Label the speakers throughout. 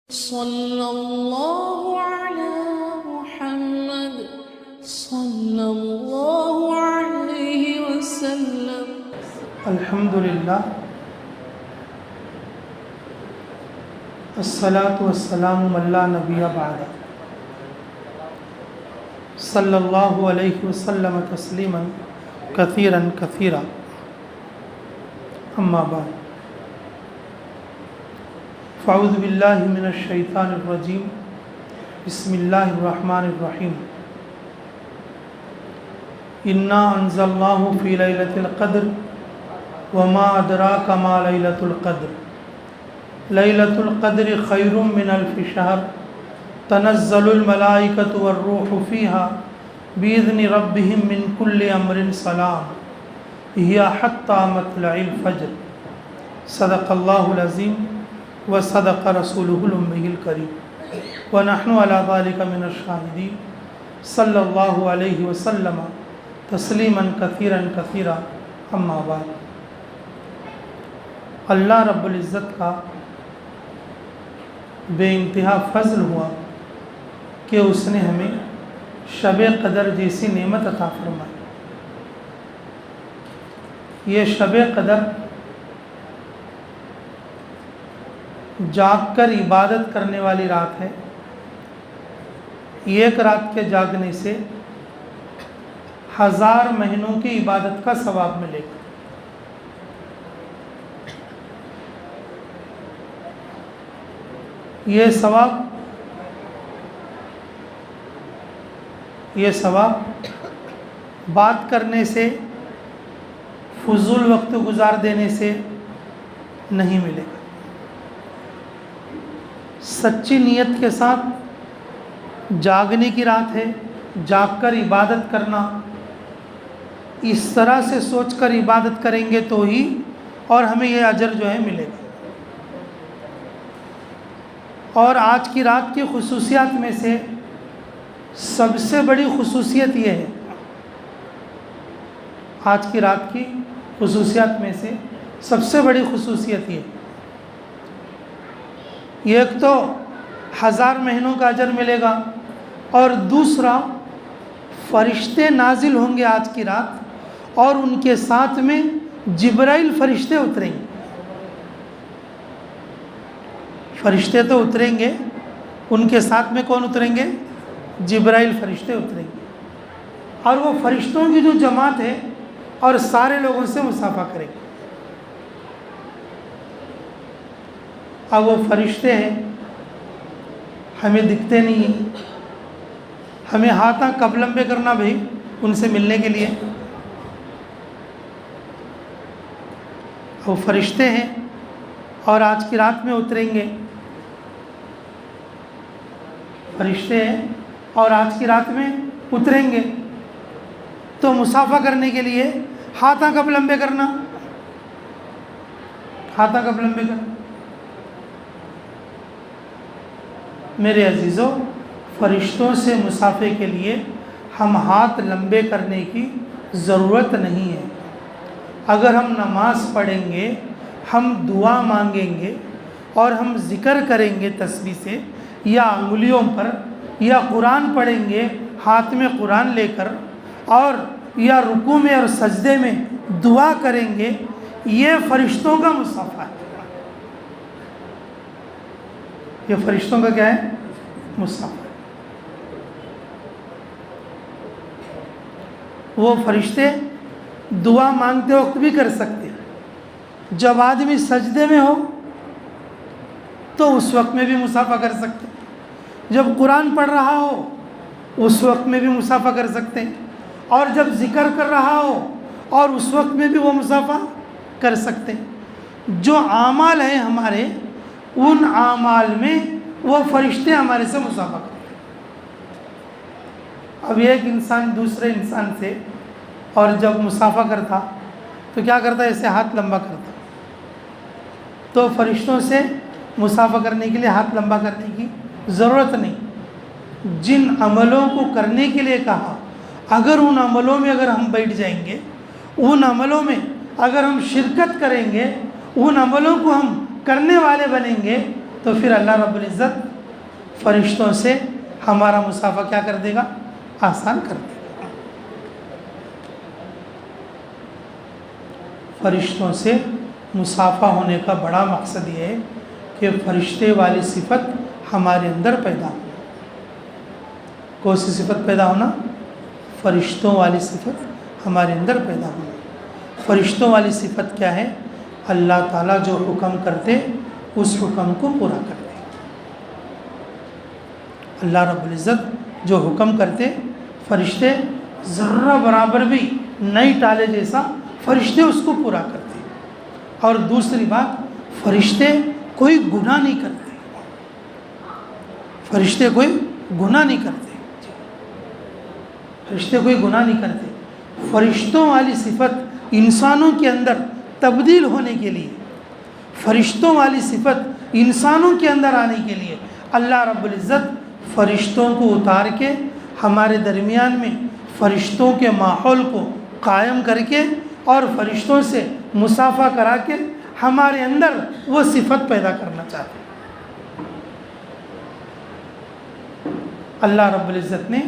Speaker 1: صلی اللہ علی محمد صلی اللہ علیہ وسلم۔
Speaker 2: الحمدللہ، الصلاۃ والسلام من لا نبی بعد، صلی اللہ علیہ وسلم تسلیما کثیرا کثیرا، اما بعد، فاعوذ باللہ من الشیطان الرجیم، بسم اللہ الرحمن الرحیم۔ انا انزلناہ فی لیلۃ القدر وما ادراک ما لیلۃ القدر، لیلۃ القدر خیر من الف شہر، تنزل الملائکۃ والروح فیہا بإذن ربہم من کل امر سلام ہی حتی مطلع الفجر، صدق اللہ العظیم وصدق رسولہ الأمی الکریم، ونحن علی ذلک من الشاہدین، صلی اللہ علیہ وسلم تسلیما کثیرا کثیرا، اما بعد۔ اللہ رب العزت کا بے انتہا فضل ہوا کہ اس نے ہمیں شب قدر جیسی نعمت عطا فرمائی۔ یہ شب قدر جاگ کر عبادت کرنے والی رات ہے۔ ایک رات کے جاگنے سے 1000 مہینوں کی عبادت کا ثواب ملے گا۔ یہ ثواب بات کرنے سے، فضول وقت گزار دینے سے نہیں ملے گا۔ سچی نیت کے ساتھ جاگنے کی رات ہے، جاگ کر عبادت کرنا، اس طرح سے سوچ کر عبادت کریں گے تو ہی اور ہمیں یہ اجر جو ہے ملے گا۔ اور آج کی رات کی خصوصیات میں سے سب سے بڑی خصوصیت یہ ہے، آج کی رات کی خصوصیات میں سے سب سے بڑی خصوصیت یہ، ایک تو 1000 مہینوں کا اجر ملے گا، اور دوسرا فرشتے نازل ہوں گے آج کی رات، اور ان کے ساتھ میں جبرائیل فرشتے اتریں گے۔ فرشتے تو اتریں گے، ان کے ساتھ میں کون اتریں گے؟ جبرائیل فرشتے اتریں گے، اور وہ فرشتوں کی جو جماعت ہے اور سارے لوگوں سے مصافحہ کریں گے۔ اب وہ فرشتے ہیں، ہمیں دکھتے نہیں ہیں، ہمیں ہاتھاں کب لمبے کرنا بھائی ان سے ملنے کے لیے؟ وہ فرشتے ہیں اور آج کی رات میں اتریں گے، فرشتے ہیں اور آج کی رات میں اتریں گے، تو مصافحہ کرنے کے لیے ہاتھاں کب لمبے کرنا؟ ہاتھاں کب لمبے کرنا؟ میرے عزیزو، فرشتوں سے مصافحے کے لیے ہم ہاتھ لمبے کرنے کی ضرورت نہیں ہے۔ اگر ہم نماز پڑھیں گے، ہم دعا مانگیں گے اور ہم ذکر کریں گے تسبیح سے یا انگلیوں پر، یا قرآن پڑھیں گے ہاتھ میں قرآن لے کر، اور یا رکوع میں اور سجدے میں دعا کریں گے، یہ فرشتوں کا مصافحہ ہے۔ یہ فرشتوں کا کیا ہے؟ مصافحہ۔ وہ فرشتے دعا مانگتے وقت بھی کر سکتے ہیں، جب آدمی سجدے میں ہو تو اس وقت میں بھی مصافحہ کر سکتے ہیں، جب قرآن پڑھ رہا ہو اس وقت میں بھی مصافحہ کر سکتے ہیں، اور جب ذکر کر رہا ہو اور اس وقت میں بھی وہ مصافحہ کر سکتے ہیں۔ جو اعمال ہیں ہمارے، ان اعمال میں وہ فرشتے ہمارے سے مصافحہ کرتے ہیں۔ اب ایک انسان دوسرے انسان سے اور جب مصافحہ کرتا تو کیا کرتا؟ ایسے ہاتھ لمبا کرتا۔ تو فرشتوں سے مصافحہ کرنے کے لیے ہاتھ لمبا کرنے کی ضرورت نہیں۔ جن عملوں کو کرنے کے لیے کہا، اگر ان عملوں میں اگر ہم بیٹھ جائیں گے، ان عملوں میں اگر ہم شرکت کریں گے، ان عملوں کو ہم کرنے والے بنیں گے، تو پھر اللہ رب العزت فرشتوں سے ہمارا مصافحہ کیا کر دے گا؟ آسان کر دے گا۔ فرشتوں سے مصافحہ ہونے کا بڑا مقصد یہ ہے کہ فرشتے والی صفت ہمارے اندر پیدا ہو۔ کون سی صفت پیدا ہونا؟ فرشتوں والی صفت ہمارے اندر پیدا ہونا۔ فرشتوں والی صفت کیا ہے؟ اللہ تعالیٰ جو حکم کرتے اس حکم کو پورا کرتے۔ اللہ رب العزت جو حکم کرتے فرشتے ذرہ برابر بھی نہیں ٹالے جیسا فرشتے اس کو پورا کرتے۔ اور دوسری بات، فرشتے کوئی گناہ نہیں کرتے، فرشتے کوئی گناہ نہیں کرتے، فرشتے کوئی گناہ نہیں کرتے۔ فرشتوں والی صفت انسانوں کے اندر تبدیل ہونے کے لیے، فرشتوں والی صفت انسانوں کے اندر آنے کے لیے اللہ رب العزت فرشتوں کو اتار کے ہمارے درمیان میں فرشتوں کے ماحول کو قائم کر کے اور فرشتوں سے مصافحہ کرا کے ہمارے اندر وہ صفت پیدا کرنا چاہتے ہیں۔ اللہ رب العزت نے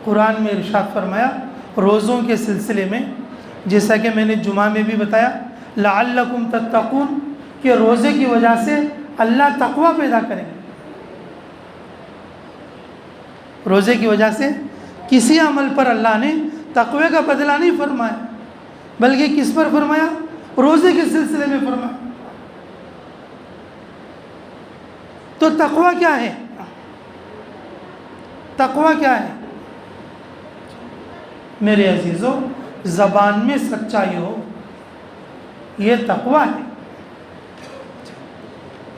Speaker 2: قرآن میں ارشاد فرمایا روزوں کے سلسلے میں، جیسا کہ میں نے جمعہ میں بھی بتایا، لعلکم تتقون، کہ روزے کی وجہ سے اللہ تقوی پیدا کریں گے۔ روزے کی وجہ سے کسی عمل پر اللہ نے تقوی کا بدلہ نہیں فرمایا، بلکہ کس پر فرمایا؟ روزے کے سلسلے میں فرمایا۔ تو تقوی کیا ہے؟ تقوی کیا ہے؟ میرے عزیزو، زبان میں سچائی ہو، یہ تقوی ہے۔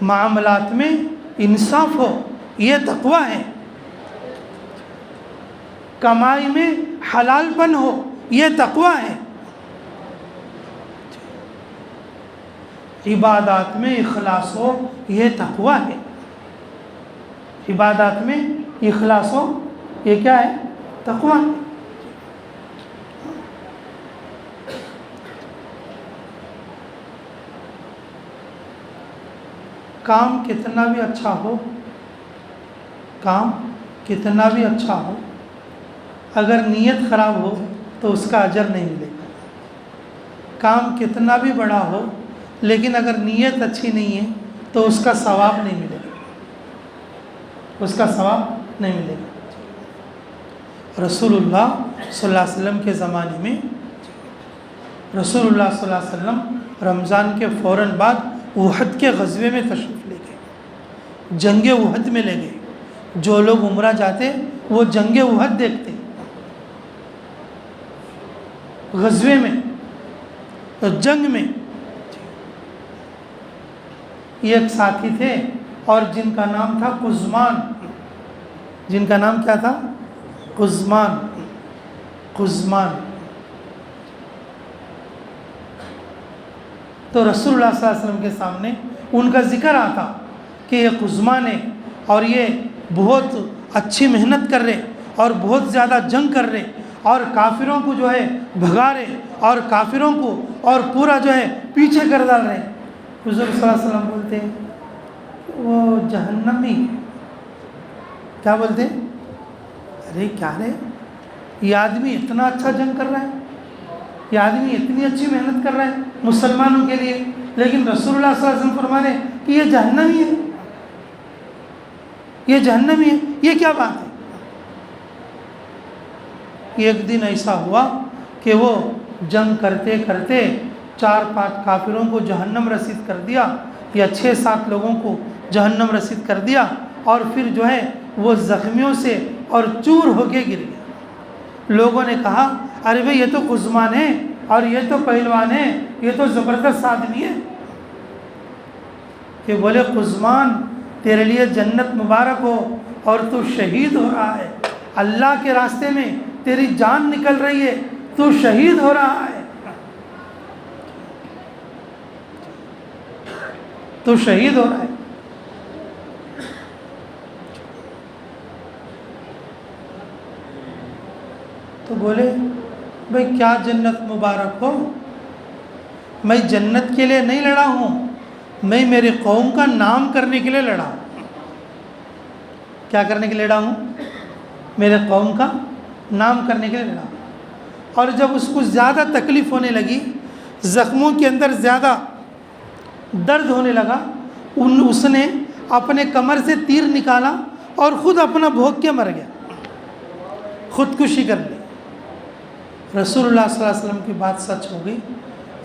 Speaker 2: معاملات میں انصاف ہو، یہ تقوی ہے۔ کمائی میں حلال پن ہو، یہ تقوی ہے۔ عبادات میں اخلاص ہو، یہ تقوی ہے۔ عبادات میں اخلاص ہو، یہ کیا ہے؟ تقوی ہے۔ کام کتنا بھی اچھا ہو، کام کتنا بھی اچھا ہو، اگر نیت خراب ہو تو اس کا اجر نہیں ملے گا۔ کام کتنا بھی بڑا ہو لیکن اگر نیت اچھی نہیں ہے تو اس کا ثواب نہیں ملے گا، اس کا ثواب نہیں ملے گا۔ رسول اللہ صلی اللہ علیہ وسلم کے زمانے میں رسول اللہ صلی اللہ علیہ وسلم رمضان کے فوراً بعد احد کے غزوے میں تشریف لے گئے، جنگ احد میں لے گئے۔ جو لوگ عمرہ جاتے وہ جنگ احد دیکھتے، غزوے میں، جنگ میں۔ یہ ایک ساتھی تھے اور جن کا نام تھا قزمان، جن کا نام کیا تھا؟ قزمان، قزمان۔ تو رسول اللہ صلی اللہ علیہ وسلم کے سامنے ان کا ذکر آتا کہ یہ قزمان ہے اور یہ بہت اچھی محنت کر رہے اور بہت زیادہ جنگ کر رہے اور کافروں کو جو ہے بھگا رہے اور کافروں کو اور پورا جو ہے پیچھے کر ڈال رہے۔ حضور صلی اللہ علیہ وسلم بولتے ہیں وہ جہنمی، کیا بولتے ہیں؟ ارے کیا رہے، یہ آدمی اتنا اچھا جنگ کر رہا ہے، یہ آدمی اتنی اچھی محنت کر رہا ہے مسلمانوں کے لیے، لیکن رسول اللہ صلی اللہ علیہ وسلم فرما رہے ہیں کہ یہ جہنمی ہے، یہ جہنمی ہے۔ یہ کیا بات ہے؟ ایک دن ایسا ہوا کہ وہ جنگ کرتے کرتے 4-5 کافروں کو جہنم رسید کر دیا، یا 6-7 لوگوں کو جہنم رسید کر دیا، اور پھر جو ہے وہ زخمیوں سے اور چور ہو کے گر گیا۔ لوگوں نے کہا ارے بھائی یہ تو قزمان ہے اور یہ تو پہلوان ہے، یہ تو زبردست آدمی ہے۔ کہ بولے قزمان تیرے لیے جنت مبارک ہو اور تو شہید ہو رہا ہے، اللہ کے راستے میں تیری جان نکل رہی ہے، تو شہید ہو رہا ہے، تو شہید ہو رہا ہے۔ تو بولے بھائی کیا جنت مبارک ہو، میں جنت کے لیے نہیں لڑا ہوں، میں میرے قوم کا نام کرنے کے لیے لڑا ہوں۔ کیا کرنے کے لیے لڑا ہوں؟ میرے قوم کا نام کرنے کے لیے لڑا ہوں۔ اور جب اس کو زیادہ تکلیف ہونے لگی، زخموں کے اندر زیادہ درد ہونے لگا، اس نے اپنے کمر سے تیر نکالا اور خود اپنا بھوگ کے مر گیا، خودکشی کر لی۔ رسول اللہ صلی اللہ علیہ وسلم کی بات سچ ہو گئی۔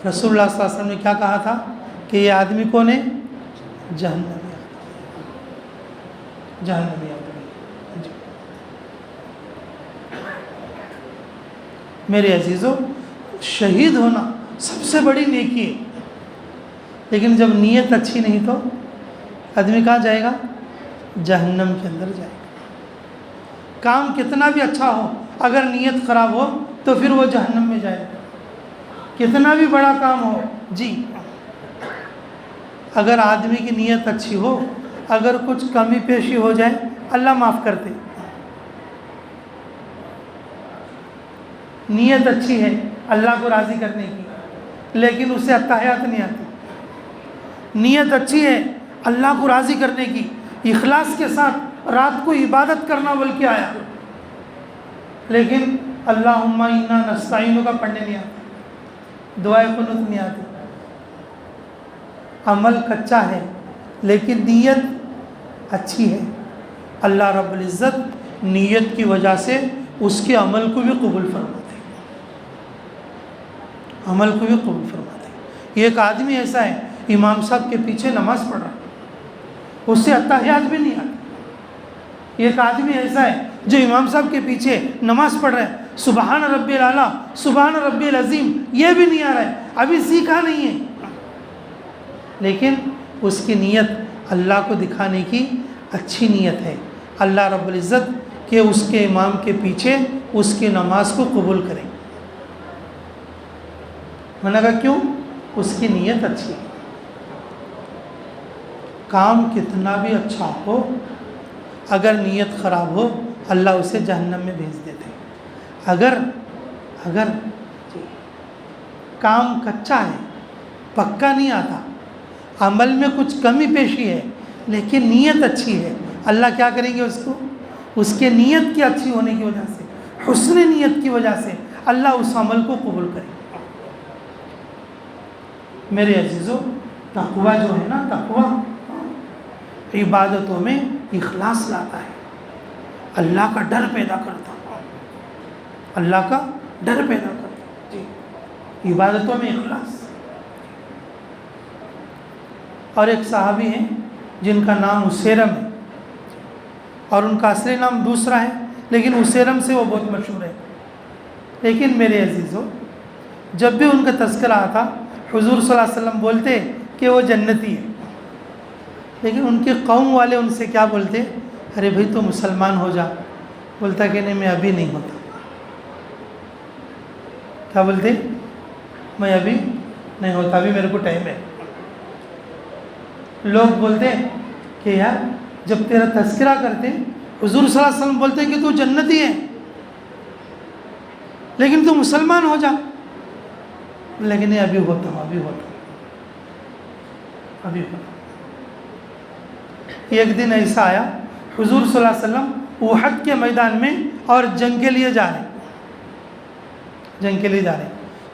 Speaker 2: رسول اللہ صلی اللہ علیہ وسلم نے کیا کہا تھا کہ یہ آدمی کون ہے؟ جہنمی آدمی، جہنمی آدمی۔ جی میرے عزیزو، شہید ہونا سب سے بڑی نیکی ہے، لیکن جب نیت اچھی نہیں تو آدمی کہاں جائے گا؟ جہنم کے اندر جائے گا۔ کام کتنا بھی اچھا ہو، اگر نیت خراب ہو تو پھر وہ جہنم میں جائے گا، کتنا بھی بڑا کام ہو۔ جی اگر آدمی کی نیت اچھی ہو، اگر کچھ کمی پیشی ہو جائے اللہ معاف کرتے۔ نیت اچھی ہے اللہ کو راضی کرنے کی، لیکن اسے اتحیات نہیں آتی۔ نیت اچھی ہے اللہ کو راضی کرنے کی، اخلاص کے ساتھ رات کو عبادت کرنا بول کے آیا، لیکن اللہم انا نستعینک کا پڑھنے نہیں آتا، دعائے قنوت نہیں آتی۔ عمل کچا ہے لیکن نیت اچھی ہے، اللہ رب العزت نیت کی وجہ سے اس کے عمل کو بھی قبول فرماتے ہیں، عمل کو بھی قبول فرماتے ہیں۔ ایک آدمی ایسا ہے امام صاحب کے پیچھے نماز پڑھ رہا ہے، اس سے اتحیات بھی نہیں آتی۔ ایک آدمی ایسا ہے جو امام صاحب کے پیچھے نماز پڑھ رہا ہے، سبحان ربی الاعلیٰ سبحان ربی العظیم یہ بھی نہیں آ رہا ہے، ابھی سیکھا نہیں ہے، لیکن اس کی نیت اللہ کو دکھانے کی اچھی نیت ہے، اللہ رب العزت کہ اس کے امام کے پیچھے اس کی نماز کو قبول کریں۔ میں نے کہا کیوں؟ اس کی نیت اچھی ہے۔ کام کتنا بھی اچھا ہو، اگر نیت خراب ہو اللہ اسے جہنم میں بھیج دیتے۔ اگر کام کچا ہے، پکا نہیں آتا، عمل میں کچھ کمی پیشی ہے، لیکن نیت اچھی ہے، اللہ کیا کریں گے اس کو؟ اس کے نیت کی اچھی ہونے کی وجہ سے، حسن نیت کی وجہ سے اللہ اس عمل کو قبول کرے گا۔ میرے عزیزو، تقویٰ جو ہے نا، تقویٰ عبادتوں میں اخلاص لاتا ہے، اللہ کا ڈر پیدا کرتا ہے، اللہ کا ڈر پیدا کرتا ہے۔ جی عبادتوں میں اخلاص۔ اور ایک صحابی ہیں جن کا نام اسیرم ہے، اور ان کا اصلی نام دوسرا ہے، لیکن اسیرم سے وہ بہت مشہور ہے۔ لیکن میرے عزیزو، جب بھی ان کا تذکرہ آتا حضور صلی اللہ علیہ وسلم بولتے کہ وہ جنتی ہے، لیکن ان کے قوم والے ان سے کیا بولتے؟ ارے بھائی تو مسلمان ہو جا۔ بولتا کہ نہیں، میں ابھی نہیں ہوتا۔ کیا بولتے؟ میں ابھی نہیں ہوتا، ابھی میرے کو ٹائم ہے۔ لوگ بولتے کہ یار جب تیرا تذکرہ کرتے حضور صلی اللہ علیہ وسلم بولتے کہ تو جنتی ہے، لیکن تو مسلمان ہو جا۔ لیکن نہیں، ابھی ہوتا ہوں، ابھی ہوتا ہوں، ابھی ہوتا ہوں۔ ایک دن ایسا آیا حضور صلی اللہ علیہ وسلم احد کے میدان میں اور جنگ کے لیے جا رہے ہیں،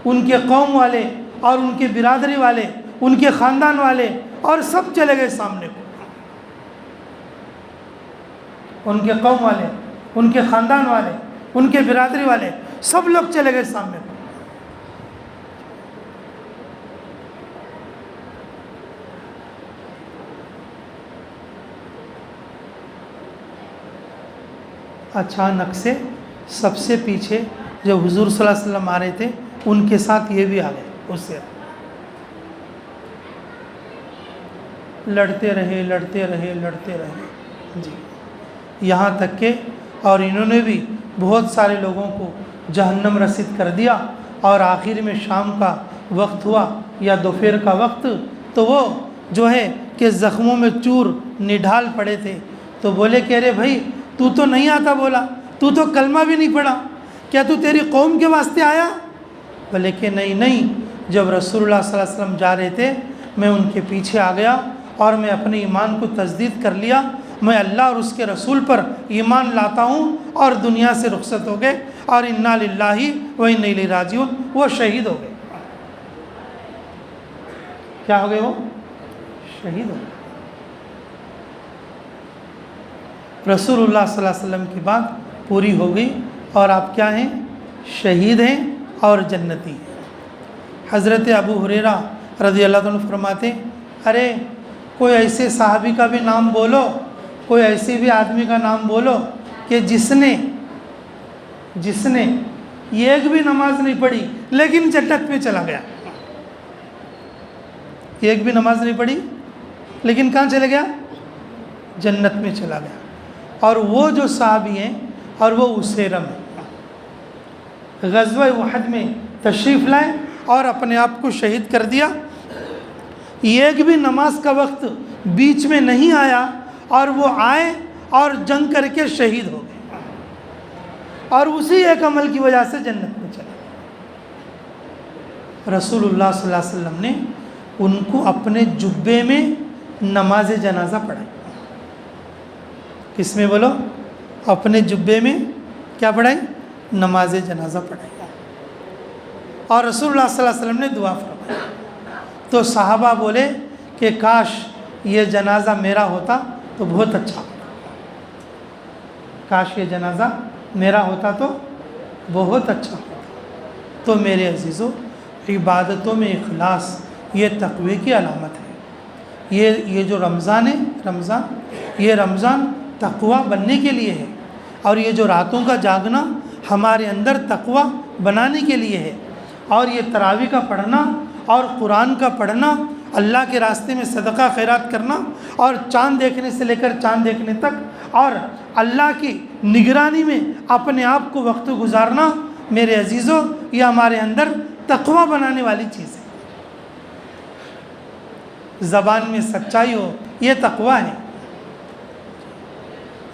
Speaker 2: ان کے قوم والے اور ان کے برادری والے، ان کے خاندان والے اور سب چلے گئے سامنے کو۔ ان کے قوم والے، ان کے خاندان والے، ان کے برادری والے سب لوگ چلے گئے سامنے کو۔ اچانک سے سب سے پیچھے جب حضور صلی اللہ علیہ وسلم آ رہے تھے، ان کے ساتھ یہ بھی آ گئے، اس سے لڑتے رہے جی، یہاں تک کہ اور انہوں نے بھی بہت سارے لوگوں کو جہنم رسید کر دیا، اور آخر میں شام کا وقت ہوا یا دوپہر کا وقت، تو وہ جو ہے کہ زخموں میں چور نڈھال پڑے تھے، تو بولے کہ ارے بھائی تو نہیں آتا، بولا تو کلمہ بھی نہیں پڑھا، کیا تو تیری قوم کے واسطے آیا؟ بولے کہ نہیں، جب رسول اللہ صلی اللہ علیہ وسلم جا رہے تھے میں ان کے پیچھے آ گیا اور میں اپنے ایمان کو تجدید کر لیا، میں اللہ اور اس کے رسول پر ایمان لاتا ہوں اور دنیا سے رخصت ہو گئے اور انا للہ و انا الیہ راجعون، وہ شہید ہو گئے۔ کیا ہو گئے؟ وہ شہید ہو گئے۔ رسول اللہ صلی اللہ علیہ وسلم کی بات پوری ہو گئی اور آپ کیا ہیں؟ شہید ہیں اور جنتی ہیں۔ حضرت ابو ہریرہ رضی اللہ عنہ فرماتے ہیں، ارے کوئی ایسے صحابی کا بھی نام بولو، کوئی ایسے بھی آدمی کا نام بولو کہ جس نے ایک بھی نماز نہیں پڑھی لیکن جنت میں چلا گیا۔ ایک بھی نماز نہیں پڑھی لیکن کہاں چلے گیا؟ جنت میں چلا گیا۔ اور وہ جو صحابی ہیں اور وہ اسیرم ہیں، غزوہ احد میں تشریف لائے اور اپنے آپ کو شہید کر دیا۔ ایک بھی نماز کا وقت بیچ میں نہیں آیا اور وہ آئے اور جنگ کر کے شہید ہو گئے، اور اسی ایک عمل کی وجہ سے جنت میں چلے۔ رسول اللہ صلی اللہ علیہ وسلم نے ان کو اپنے جبے میں نماز جنازہ پڑھائی۔ کس میں بولو؟ اپنے جبے میں کیا پڑھائی؟ نماز جنازہ پڑھائی۔ اور رسول اللہ صلی اللہ علیہ وسلم نے دعا فرمائی۔ تو صحابہ بولے کہ کاش یہ جنازہ میرا ہوتا تو بہت اچھا ہوتا، کاش یہ جنازہ میرا ہوتا تو بہت اچھا ہوتا۔ تو میرے عزیزو، عبادتوں میں اخلاص یہ تقوی کی علامت ہے۔ یہ جو رمضان ہے، یہ رمضان تقوی بننے کے لیے ہے، اور یہ جو راتوں کا جاگنا ہمارے اندر تقوی بنانے کے لیے ہے، اور یہ تراویح کا پڑھنا اور قرآن کا پڑھنا، اللہ کے راستے میں صدقہ خیرات کرنا، اور چاند دیکھنے سے لے کر چاند دیکھنے تک اور اللہ کی نگرانی میں اپنے آپ کو وقت گزارنا، میرے عزیزوں، یہ ہمارے اندر تقوی بنانے والی چیز ہے۔ زبان میں سچائی ہو، یہ تقوی ہے۔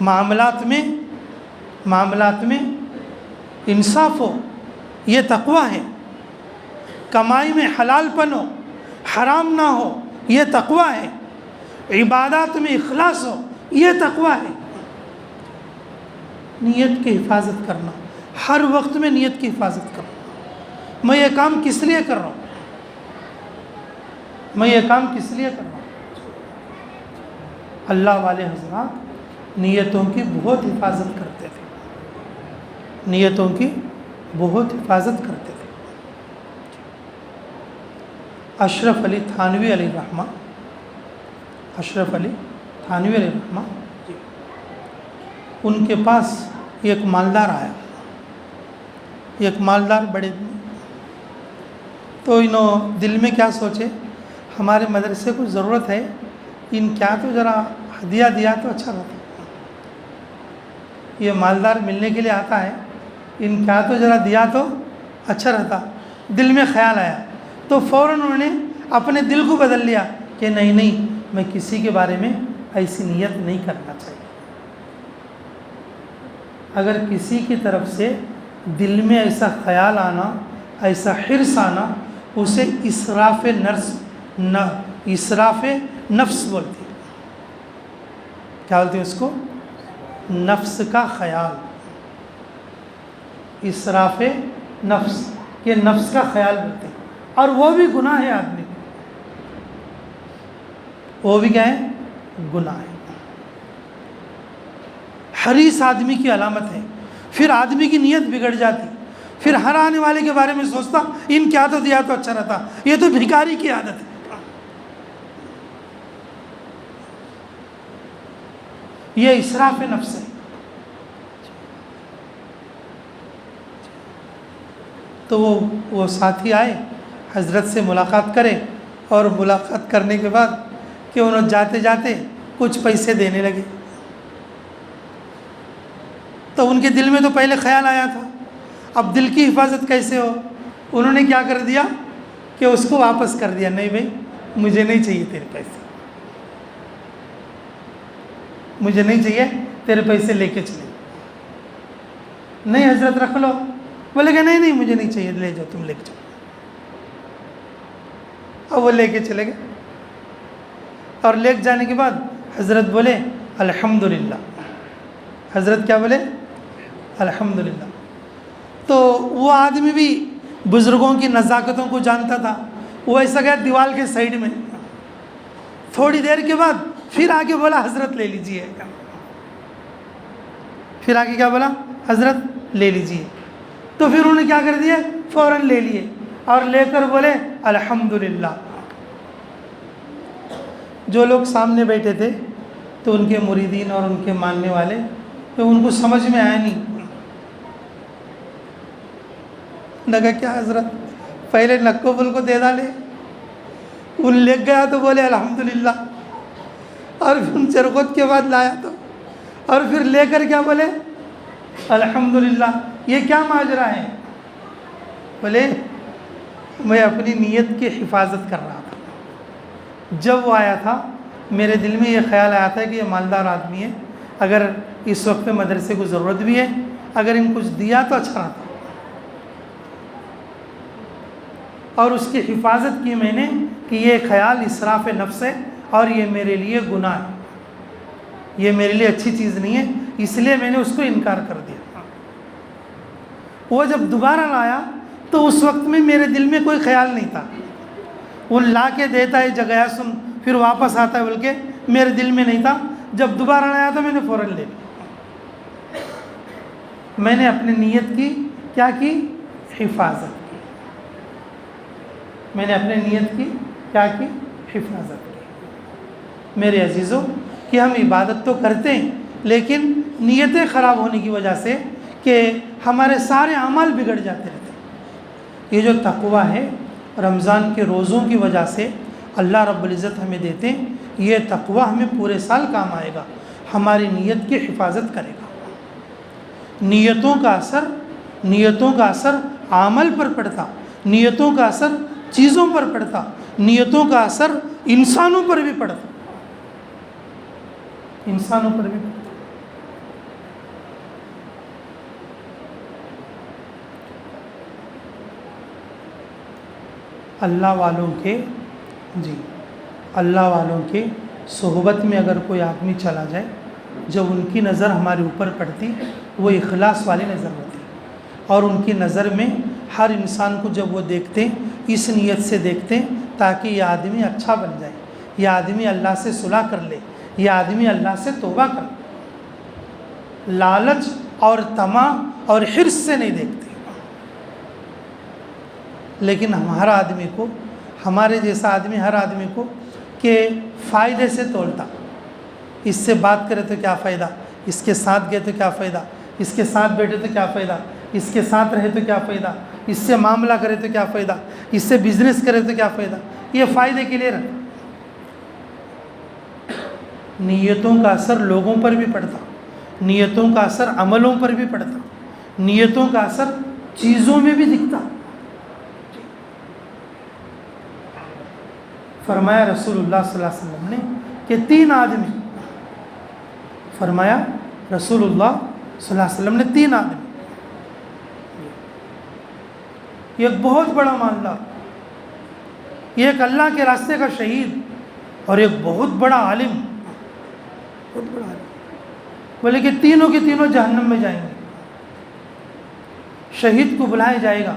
Speaker 2: معاملات میں انصاف ہو، یہ تقوی ہے۔ کمائی میں حلال پن ہو، حرام نہ ہو، یہ تقوی ہے۔ عبادات میں اخلاص ہو، یہ تقوی ہے۔ نیت کی حفاظت کرنا، ہر وقت میں نیت کی حفاظت کرنا، میں یہ کام کس لیے کر رہا ہوں، میں یہ کام کس لیے کر رہا ہوں۔ اللہ والے حضرات نیتوں کی بہت حفاظت کرتے تھے، نیتوں کی بہت حفاظت کرتے تھے۔ اشرف علی تھانوی علیہ الرحمہ، اشرف علی تھانوی علیہ الرحمہ، ان کے پاس ایک مالدار آیا، ایک مالدار بڑے، تو انہوں دل میں کیا سوچے، ہمارے مدرسے کو ضرورت ہے، ان کیا تو ذرا ہدیہ دیا تو اچھا رہتا، یہ مالدار ملنے کے لیے آتا ہے، ان کیا تو ذرا دیا تو اچھا رہتا۔ دل میں خیال آیا تو فوراً انہوں نے اپنے دل کو بدل لیا کہ نہیں، میں کسی کے بارے میں ایسی نیت نہیں کرنا چاہیے۔ اگر کسی کی طرف سے دل میں ایسا خیال آنا، ایسا حرص آنا، اسے اسراف نفس بولتی ہے۔ کیا بولتے ہیں اس کو؟ نفس کا خیال، اسراف نفس، یہ نفس کا خیال بولتے ہیں، اور وہ بھی گناہ ہے آدمی کو، وہ بھی کیا ہے؟ گناہ ہے۔ حریص آدمی کی علامت ہے، پھر آدمی کی نیت بگڑ جاتی، پھر ہر آنے والے کے بارے میں سوچتا ان کیا تو دیا تو اچھا رہتا، یہ تو بھکاری کی عادت ہے۔ یہ اسراف نفس ہے۔ تو وہ ساتھی آئے، حضرت سے ملاقات کرے، اور ملاقات کرنے کے بعد کہ انہوں جاتے جاتے کچھ پیسے دینے لگے، تو ان کے دل میں تو پہلے خیال آیا تھا، اب دل کی حفاظت کیسے ہو، انہوں نے کیا کر دیا کہ اس کو واپس کر دیا، نہیں بھائی مجھے نہیں چاہیے تیرے پیسے، مجھے نہیں چاہیے تیرے پیسے، لے کے چلے۔ نہیں حضرت رکھ لو، بولے کہ نہیں مجھے نہیں چاہیے، لے جاؤ، تم لے کے چلو۔ اب وہ لے کے چلے گئے، اور لے کے جانے کے بعد حضرت بولے الحمدللہ. حضرت کیا بولے؟ الحمدللہ. تو وہ آدمی بھی بزرگوں کی نزاکتوں کو جانتا تھا. وہ ایسا گیا دیوال کے سائڈ میں. تھوڑی دیر کے بعد پھر آگے بولا حضرت لے لیجئے. پھر آگے کیا بولا؟ حضرت لے لیجئے. تو پھر انہوں نے کیا کر دیا؟ فوراً لے لیے اور لے کر بولے الحمدللہ. جو لوگ سامنے بیٹھے تھے تو ان کے مریدین اور ان کے ماننے والے، تو ان کو سمجھ میں آیا نہیں. لگا کیا حضرت پہلے نکو بل کو دے ڈالے، ان لے گیا تو بولے الحمدللہ، اور پھر چرخوت کے بعد لایا تو اور پھر لے کر کیا بولے الحمدللہ. یہ کیا ماجرا ہے؟ بولے میں اپنی نیت کی حفاظت کر رہا تھا. جب وہ آیا تھا میرے دل میں یہ خیال آیا تھا کہ یہ مالدار آدمی ہے، اگر اس وقت پہ مدرسے کو ضرورت بھی ہے، اگر ان کچھ دیا تو اچھا رہتا. اور اس کی حفاظت کی میں نے کہ یہ خیال اسراف نفس ہے اور یہ میرے لیے گناہ ہے، یہ میرے لیے اچھی چیز نہیں ہے، اس لیے میں نے اس کو انکار کر دیا. وہ جب دوبارہ لایا تو اس وقت میں میرے دل میں کوئی خیال نہیں تھا. وہ لا کے دیتا ہے جگہ سن پھر واپس آتا ہے، بلکہ میرے دل میں نہیں تھا. جب دوبارہ لایا تو میں نے فوراً لے لیا. میں نے اپنی نیت کی کیا کی؟ حفاظت. میں نے اپنے نیت کی کیا کی؟ حفاظت کی. میرے عزیزوں کہ ہم عبادت تو کرتے ہیں لیکن نیتیں خراب ہونے کی وجہ سے کہ ہمارے سارے اعمال بگڑ جاتے رہتے ہیں. یہ جو تقویٰ ہے رمضان کے روزوں کی وجہ سے اللہ رب العزت ہمیں دیتے ہیں. یہ تقویٰ ہمیں پورے سال کام آئے گا، ہماری نیت کی حفاظت کرے گا. نیتوں کا اثر عمل پر پڑتا، نیتوں کا اثر چیزوں پر پڑتا، نیتوں کا اثر انسانوں پر بھی پڑتا، انسانوں پر بھی پڑتا. اللہ والوں کے صحبت میں اگر کوئی آدمی چلا جائے، جب ان کی نظر ہمارے اوپر پڑتی وہ اخلاص والی نظر ہوتی، اور ان کی نظر میں ہر انسان کو جب وہ دیکھتے اس نیت سے دیکھتے تاکہ یہ آدمی اچھا بن جائے، یہ آدمی اللہ سے صلح کر لے، یہ آدمی اللہ سے توبہ کر لے. لالچ اور طمع اور حرص سے نہیں دیکھتے. لیکن ہمارے جیسا آدمی ہر آدمی کو کہ فائدے سے تولتا. اس سے بات کرے تو کیا فائدہ، اس کے ساتھ گئے تو کیا فائدہ، اس کے ساتھ بیٹھے تو کیا فائدہ، اس کے ساتھ رہے تو کیا فائدہ، اس سے معاملہ کرے تو کیا فائدہ، اس سے بزنس کرے تو کیا فائدہ. یہ فائدے کے لیے رہتا. نیتوں کا اثر لوگوں پر بھی پڑتا، نیتوں کا اثر عملوں پر بھی پڑتا، نیتوں کا اثر چیزوں میں بھی دکھتا. فرمایا رسول اللہ صلی اللہ علیہ وسلم نے کہ 3 آدمی، فرمایا رسول اللہ صلی اللہ علیہ وسلم نے 3 آدمی، ایک بہت بڑا مالدار، ایک اللہ کے راستے کا شہید، اور ایک بہت بڑا عالم. بولے کہ تینوں کے تینوں جہنم میں جائیں گے. شہید کو بلایا جائے گا،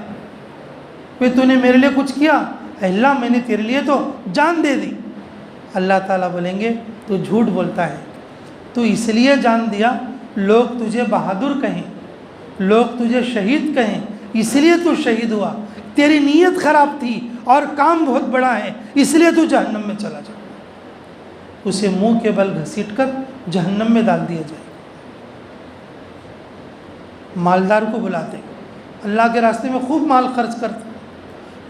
Speaker 2: کہ تو نے میرے لیے کچھ کیا؟ اللہ میں نے تیرے لیے تو جان دے دی. اللہ تعالیٰ بولیں گے تو جھوٹ بولتا ہے، تو اس لیے جان دیا لوگ تجھے بہادر کہیں، لوگ تجھے شہید کہیں، اس لیے تو شہید ہوا. تیری نیت خراب تھی اور کام بہت بڑا ہے، اس لیے تو جہنم میں چلا جا. اسے منہ کے بل گھسیٹ کر جہنم میں ڈال دیا جائے. مالدار کو بلاتے، اللہ کے راستے میں خوب مال خرچ کرتا،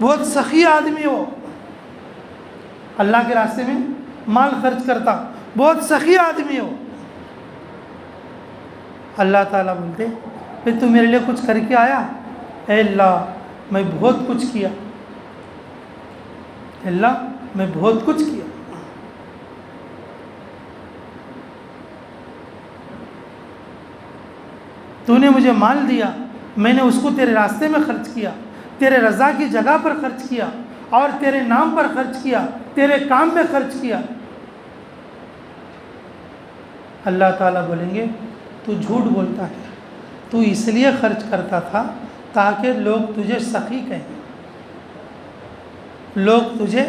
Speaker 2: بہت سخی آدمی ہو، اللہ کے راستے میں مال خرچ کرتا، بہت سخی آدمی ہو. اللہ تعالیٰ بولتے پھر تو میرے لیے کچھ کر کے آیا؟ اے اللہ میں بہت کچھ کیا، اللہ میں بہت کچھ کیا. تو نے مجھے مال دیا، میں نے اس کو تیرے راستے میں خرچ کیا، تیرے رضا کی جگہ پر خرچ کیا، اور تیرے نام پر خرچ کیا، تیرے کام میں خرچ کیا. اللہ تعالیٰ بولیں گے تو جھوٹ بولتا ہے، تو اس لیے خرچ کرتا تھا تاکہ لوگ تجھے سخی کہیں، لوگ تجھے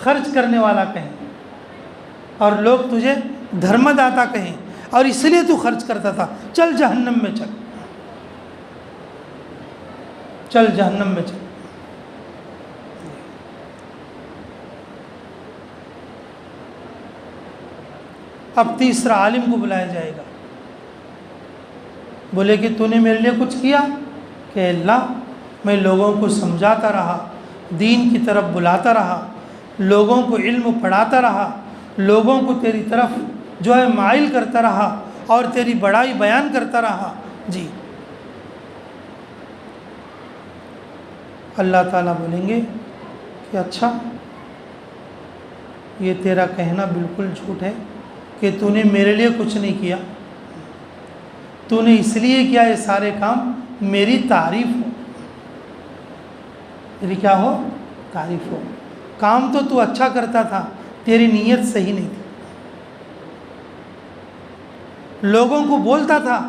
Speaker 2: خرچ کرنے والا کہیں، اور لوگ تجھے دھرم داتا کہیں، اور اس لیے تو خرچ کرتا تھا، چل جہنم میں چل، چل جہنم میں چل۔ اب تیسرا عالم کو بلایا جائے گا، بولے کہ تو نے میرے لیے کچھ کیا؟ کہ اللہ میں لوگوں کو سمجھاتا رہا، دین کی طرف بلاتا رہا، لوگوں کو علم پڑھاتا رہا، لوگوں کو تیری طرف جو ہے مائل کرتا رہا، اور تیری بڑائی بیان کرتا رہا۔ جی، اللہ تعالیٰ بولیں گے کہ اچھا، یہ تیرا کہنا بالکل جھوٹ ہے کہ تو نے میرے لیے کچھ نہیں کیا، تو نے اس لیے کیا یہ سارے کام میری تعریف ہو، میری کیا ہو؟ تعریف ہو۔ کام تو تو اچھا کرتا تھا، تیری نیت صحیح نہیں تھی، لوگوں کو بولتا تھا،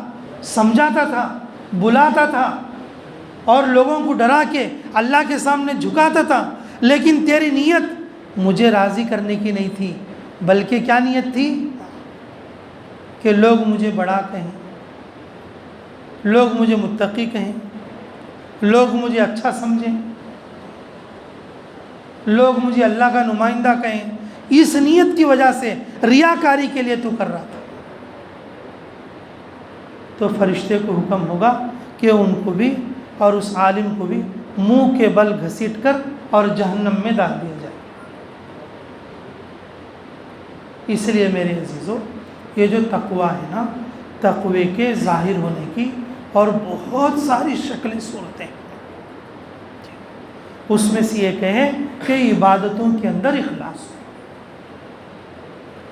Speaker 2: سمجھاتا تھا، بلاتا تھا، اور لوگوں کو ڈرا کے اللہ کے سامنے جھکاتا تھا، لیکن تیری نیت مجھے راضی کرنے کی نہیں تھی، بلکہ کیا نیت تھی؟ کہ لوگ مجھے بڑا کہیں، لوگ مجھے متقی کہیں، لوگ مجھے اچھا سمجھیں، لوگ مجھے اللہ کا نمائندہ کہیں۔ اس نیت کی وجہ سے ریاکاری کے لیے تو کر رہا تھا، تو فرشتے کو حکم ہوگا کہ ان کو بھی اور اس عالم کو بھی منہ کے بل گھسیٹ کر اور جہنم میں ڈال دیا جائے۔ اس لیے میرے عزیزو، یہ جو تقویٰ ہے نا، تقوی کے ظاہر ہونے کی اور بہت ساری شکلیں صورتیں ہیں، اس میں سے یہ کہیں کہ عبادتوں کے اندر اخلاص ہو،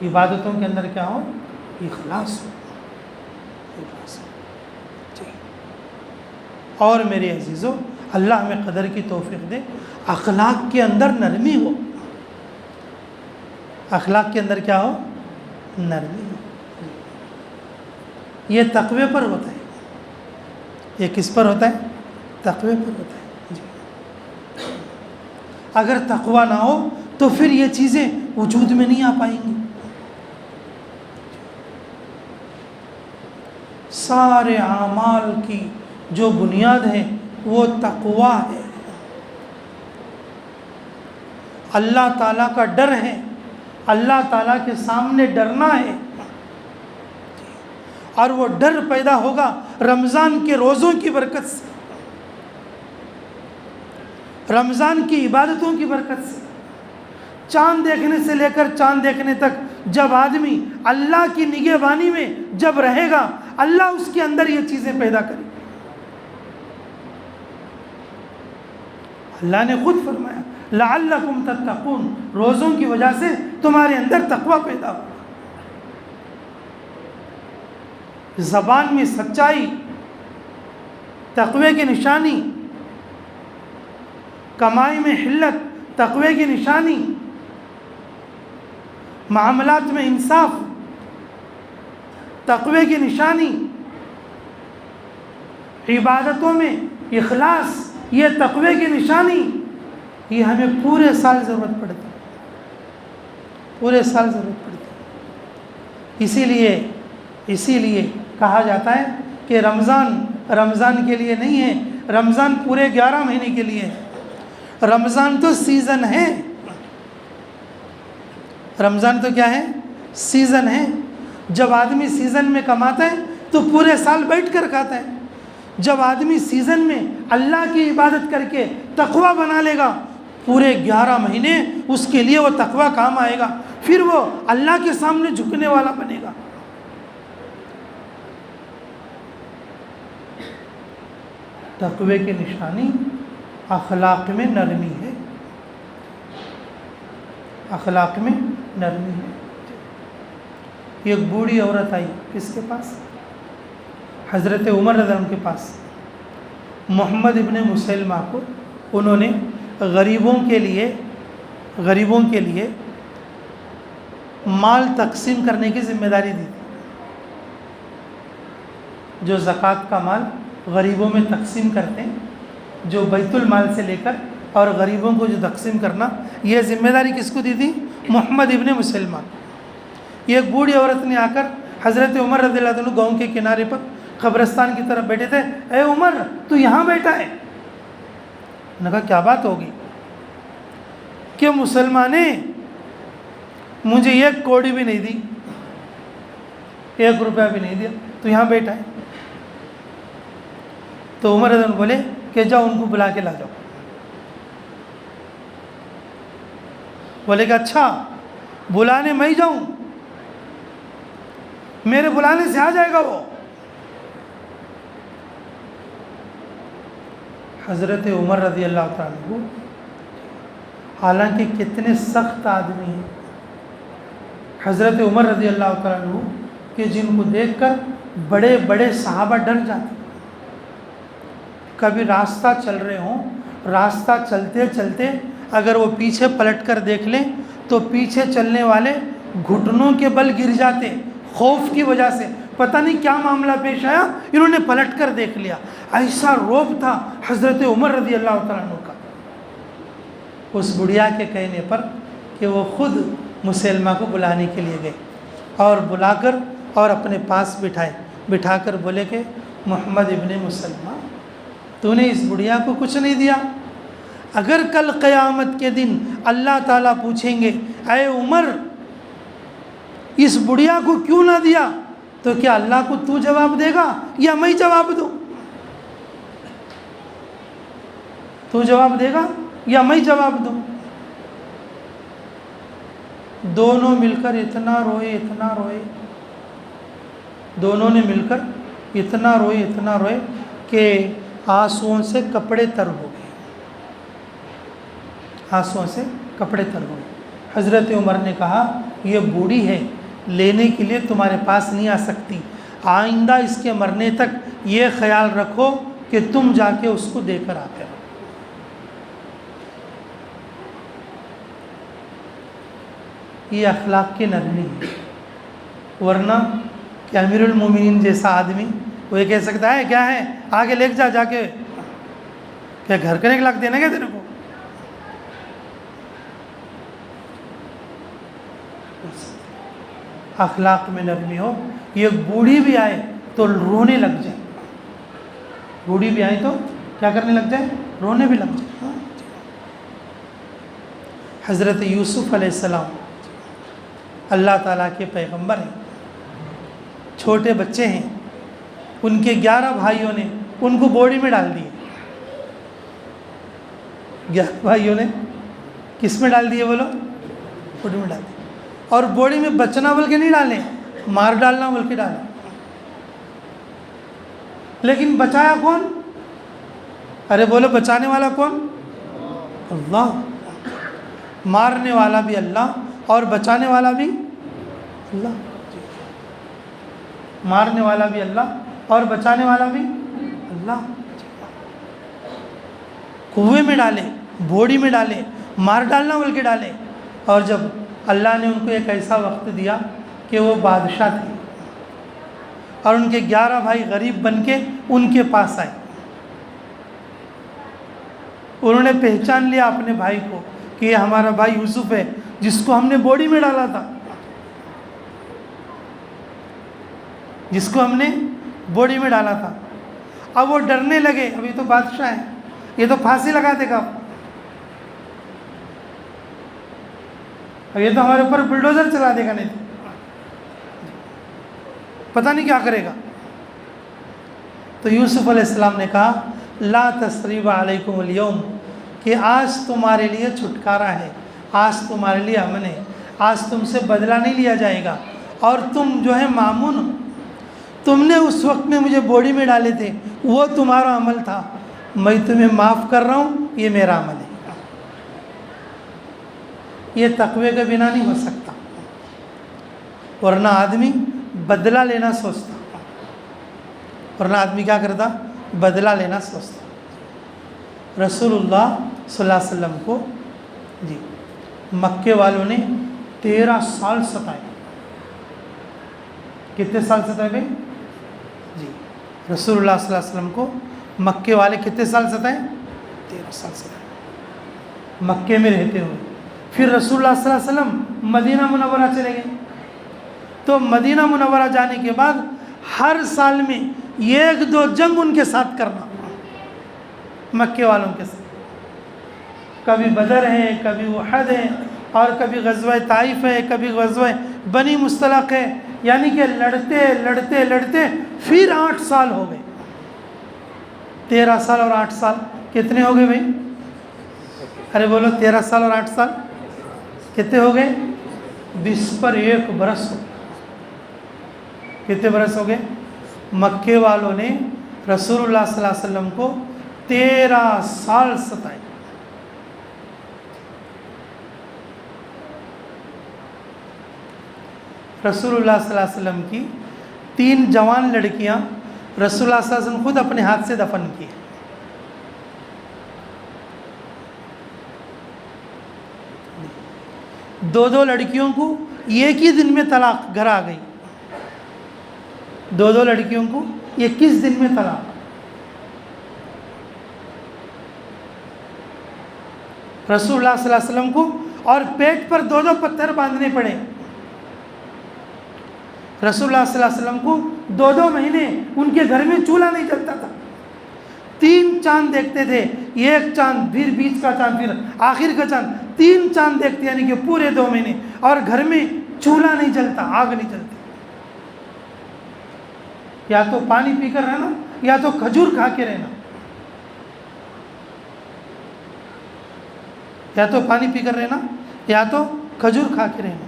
Speaker 2: عبادتوں کے اندر کیا ہو؟ اخلاص ہو، اخلاص ہو۔ اور میرے عزیزو، اللہ ہمیں قدر کی توفیق دے، اخلاق کے اندر نرمی ہو، اخلاق کے اندر کیا ہو؟ نرمی ہو۔ یہ تقوی پر ہوتا ہے، یہ کس پر ہوتا ہے؟ تقوی پر ہوتا ہے۔ جی، اگر تقوی نہ ہو تو پھر یہ چیزیں وجود میں نہیں آ پائیں گی۔ سارے اعمال کی جو بنیاد ہے وہ تقوی ہے، اللہ تعالیٰ کا ڈر ہے، اللہ تعالیٰ کے سامنے ڈرنا ہے، اور وہ ڈر پیدا ہوگا رمضان کے روزوں کی برکت سے، رمضان کی عبادتوں کی برکت سے۔ چاند دیکھنے سے لے کر چاند دیکھنے تک جب آدمی اللہ کی نگہبانی میں جب رہے گا، اللہ اس کے اندر یہ چیزیں پیدا کرے گا۔ اللہ نے خود فرمایا لعلکم تتقون، روزوں کی وجہ سے تمہارے اندر تقوی پیدا ہو۔ زبان میں سچائی تقوی کی نشانی، کمائی میں حلت تقوی کی نشانی، معاملات میں انصاف تقوی کی نشانی، عبادتوں میں اخلاص یہ تقوی کی نشانی۔ یہ ہمیں پورے سال ضرورت پڑتی ہے، پورے سال ضرورت پڑتی ہے۔ اسی لیے کہا جاتا ہے کہ رمضان کے لیے نہیں ہے، رمضان پورے 11 مہینے کے لیے ہے۔ رمضان تو سیزن ہے، رمضان تو کیا ہے؟ سیزن ہے۔ جب آدمی سیزن میں کماتا ہے تو پورے سال بیٹھ کر کھاتا ہے، جب آدمی سیزن میں اللہ کی عبادت کر کے تقوی بنا لے گا، پورے 11 مہینے اس کے لیے وہ تقوی کام آئے گا، پھر وہ اللہ کے سامنے جھکنے والا بنے گا۔ تقوی کی نشانی اخلاق میں نرمی ہے، اخلاق میں نرمی ہے۔ ایک بوڑھی عورت آئی کس کے پاس؟ حضرت عمر رضی اللہ عنہ کے پاس۔ محمد ابن مسلمہ کو انہوں نے غریبوں کے لیے مال تقسیم کرنے کی ذمہ داری دی تھی. جو زکوٰۃ کا مال غریبوں میں تقسیم کرتے ہیں، جو بیت المال سے لے کر اور غریبوں کو جو تقسیم کرنا، یہ ذمہ داری کس کو دی تھی؟ محمد ابن مسلمہ. یہ ایک بوڑھی عورت نے آ کر حضرت عمر رضی اللہ عنہ گاؤں کے کنارے پر قبرستان کی طرف بیٹھے تھے. اے عمر، تو یہاں بیٹھا ہے؟ انہوں نے کہا کیا بات ہوگی؟ کہ مسلمان نے مجھے 1 کوڑی بھی نہیں دی، 1 روپیہ بھی نہیں دیا، تو یہاں بیٹھا ہے. تو عمر رضی اللہ عنہ بولے کہ جاؤ ان کو بلا کے لا جاؤ. بولے کہ اچھا، بلانے میں ہی جاؤں؟ میرے بلانے سے آ جائے گا وہ؟ حضرت عمر رضی اللہ تعالیٰ عنہ حالانکہ کتنے سخت آدمی ہیں، حضرت عمر رضی اللہ تعالیٰ عنہ کہ جن کو دیکھ کر بڑے بڑے صحابہ ڈر جاتے. کبھی راستہ چل رہے ہوں، راستہ چلتے چلتے اگر وہ پیچھے پلٹ کر دیکھ لیں تو پیچھے چلنے والے گھٹنوں کے بل گر جاتے خوف کی وجہ سے. پتہ نہیں کیا معاملہ پیش آیا، انہوں نے پلٹ کر دیکھ لیا. ایسا رعب تھا حضرت عمر رضی اللہ تعالیٰ عنہ کا اس بڑھیا کے کہنے پر کہ وہ خود مسلمہ کو بلانے کے لیے گئے اور بلا کر اور اپنے پاس بٹھا کر بولے کہ محمد ابن مسلمہ، تو نے اس بڑھیا کو کچھ نہیں دیا. اگر کل قیامت کے دن اللہ تعالیٰ پوچھیں گے اے عمر اس بڑھیا کو کیوں نہ دیا، تو کیا اللہ کو تو جواب دے گا یا میں جواب دوں؟ تو جواب دے گا یا میں جواب دوں؟ دونوں مل کر اتنا روئے، دونوں نے مل کر اتنا روئے کہ آنسوؤں سے کپڑے تر ہو گئے، آنسوؤں سے کپڑے تر ہو گئے. حضرت عمر نے کہا یہ بوڑھی ہے، لینے کے لیے تمہارے پاس نہیں آ سکتی، آئندہ اس کے مرنے تک یہ خیال رکھو کہ تم جا کے اس کو دے کر آتے ہو. یہ اخلاق کی نرمی ہے. ورنہ کہ امیر المومنین جیسا آدمی وہ یہ کہہ سکتا ہے کیا ہے آگے لے جا کے، کیا گھر کا 1 لاکھ دینا کیا تیرے کو؟ اخلاق میں نرمی ہو. یہ بوڑھی بھی آئے تو رونے لگ جائے، بوڑھی بھی آئے تو کیا کرنے لگ جائے؟ رونے بھی لگ جائے. حضرت یوسف علیہ السلام اللہ تعالیٰ کے پیغمبر ہیں، چھوٹے بچے ہیں. ان کے 11 بھائیوں نے ان کو بوڑی میں ڈال دیے. 11 بھائیوں نے کس میں ڈال دیے بولو؟ بوڑی میں ڈال دیے. اور بوڑی میں بچنا بول کے نہیں ڈالیں، مار ڈالنا بول کے ڈالیں. لیکن بچایا کون؟ ارے بولو بچانے والا کون؟ اللہ. مارنے والا بھی اللہ اور بچانے والا بھی اللہ. مارنے والا بھی اللہ اور بچانے والا بھی اللہ. کنویں میں ڈالے، بوڑی میں ڈالے، مار ڈالنا بول کے ڈالے. اور جب اللہ نے ان کو ایک ایسا وقت دیا کہ وہ بادشاہ تھے اور ان کے 11 بھائی غریب بن کے ان کے پاس آئے. انہوں نے پہچان لیا اپنے بھائی کو کہ یہ ہمارا بھائی یوسف ہے جس کو ہم نے بوڑی میں ڈالا تھا، جس کو ہم نے بوڑی میں ڈالا تھا. اب وہ ڈرنے لگے، اب یہ تو بادشاہ ہے، یہ تو پھانسی لگا دے گا، اب یہ تو ہمارے اوپر بلڈوزر چلا دے گا، نہیں تو پتہ نہیں کیا کرے گا. تو یوسف علیہ السلام نے کہا لا تثریب علیکم اليوم، کہ آج تمہارے لیے چھٹکارا ہے، آج تمہارے لیے امن ہے، آج تم سے بدلہ نہیں لیا جائے گا. اور تم جو ہے مامون، تم نے اس وقت میں مجھے بوڑی میں ڈالے تھے، وہ تمہارا عمل تھا، میں تمہیں معاف کر رہا ہوں، یہ میرا عمل ہے. یہ تقوی کے بنا نہیں ہو سکتا، ورنہ آدمی بدلہ لینا سوچتا، ورنہ آدمی کیا کرتا؟ بدلہ لینا سوچتا. رسول اللہ صلی اللہ علیہ وسلم کو مکے والوں نے 13 سال ستائے. کتنے سال ستائے بھائی؟ جی رسول اللہ صلی اللہ علیہ وسلم کو مکے والے کتنے سال ستائے؟ 13 سال ستائے مکے میں رہتے ہوئے. پھر رسول اللہ صلی اللہ علیہ وسلم مدینہ منورہ چلے گئے. تو مدینہ منورہ جانے کے بعد ہر سال میں 1-2 جنگ ان کے ساتھ کرنا، مکے والوں کے ساتھ. کبھی بدر ہے، کبھی احد ہے، اور کبھی غزوہ طائف ہے، کبھی غزوہ بنی مصطلق ہے. یعنی کہ لڑتے لڑتے لڑتے پھر 8 سال ہو گئے. 13 سال اور 8 سال کتنے ہو گئے بھائی؟ ارے بولو 13 سال اور 8 سال کتنے ہو گئے؟ 20 پر 1 برس ہو. کتنے برس ہو گئے؟ مکے والوں نے رسول اللہ صلی اللہ علیہ وسلم کو 13 سال ستائے. رسول اللہ صلی اللہ علیہ وسلم کی 3 جوان لڑکیاں رسول اللہ صلی اللہ علیہ وسلم خود اپنے ہاتھ سے دفن کی. 2 لڑکیوں کو ایک ہی دن میں طلاق گھر آ گئی. 2 لڑکیوں کو 21 دن میں طلاق. رسول اللہ صلی اللہ علیہ وسلم کو اور پیٹ پر 2 پتھر باندھنے پڑے. رسول اللہ صلی اللہ علیہ وسلم کو 2 مہینے ان کے گھر میں چولہا نہیں جلتا تھا. 3 چاند دیکھتے تھے، 1 چاند، پھر بیچ کا چاند، پھر آخر کا چاند. 3 چاند دیکھتے یعنی کہ پورے 2 مہینے، اور گھر میں چولہا نہیں جلتا، آگ نہیں جلتی. یا تو پانی پی کر رہنا یا تو کھجور کھا کے رہنا. یا تو پانی پی کر رہنا یا تو کھجور کھا کے رہنا.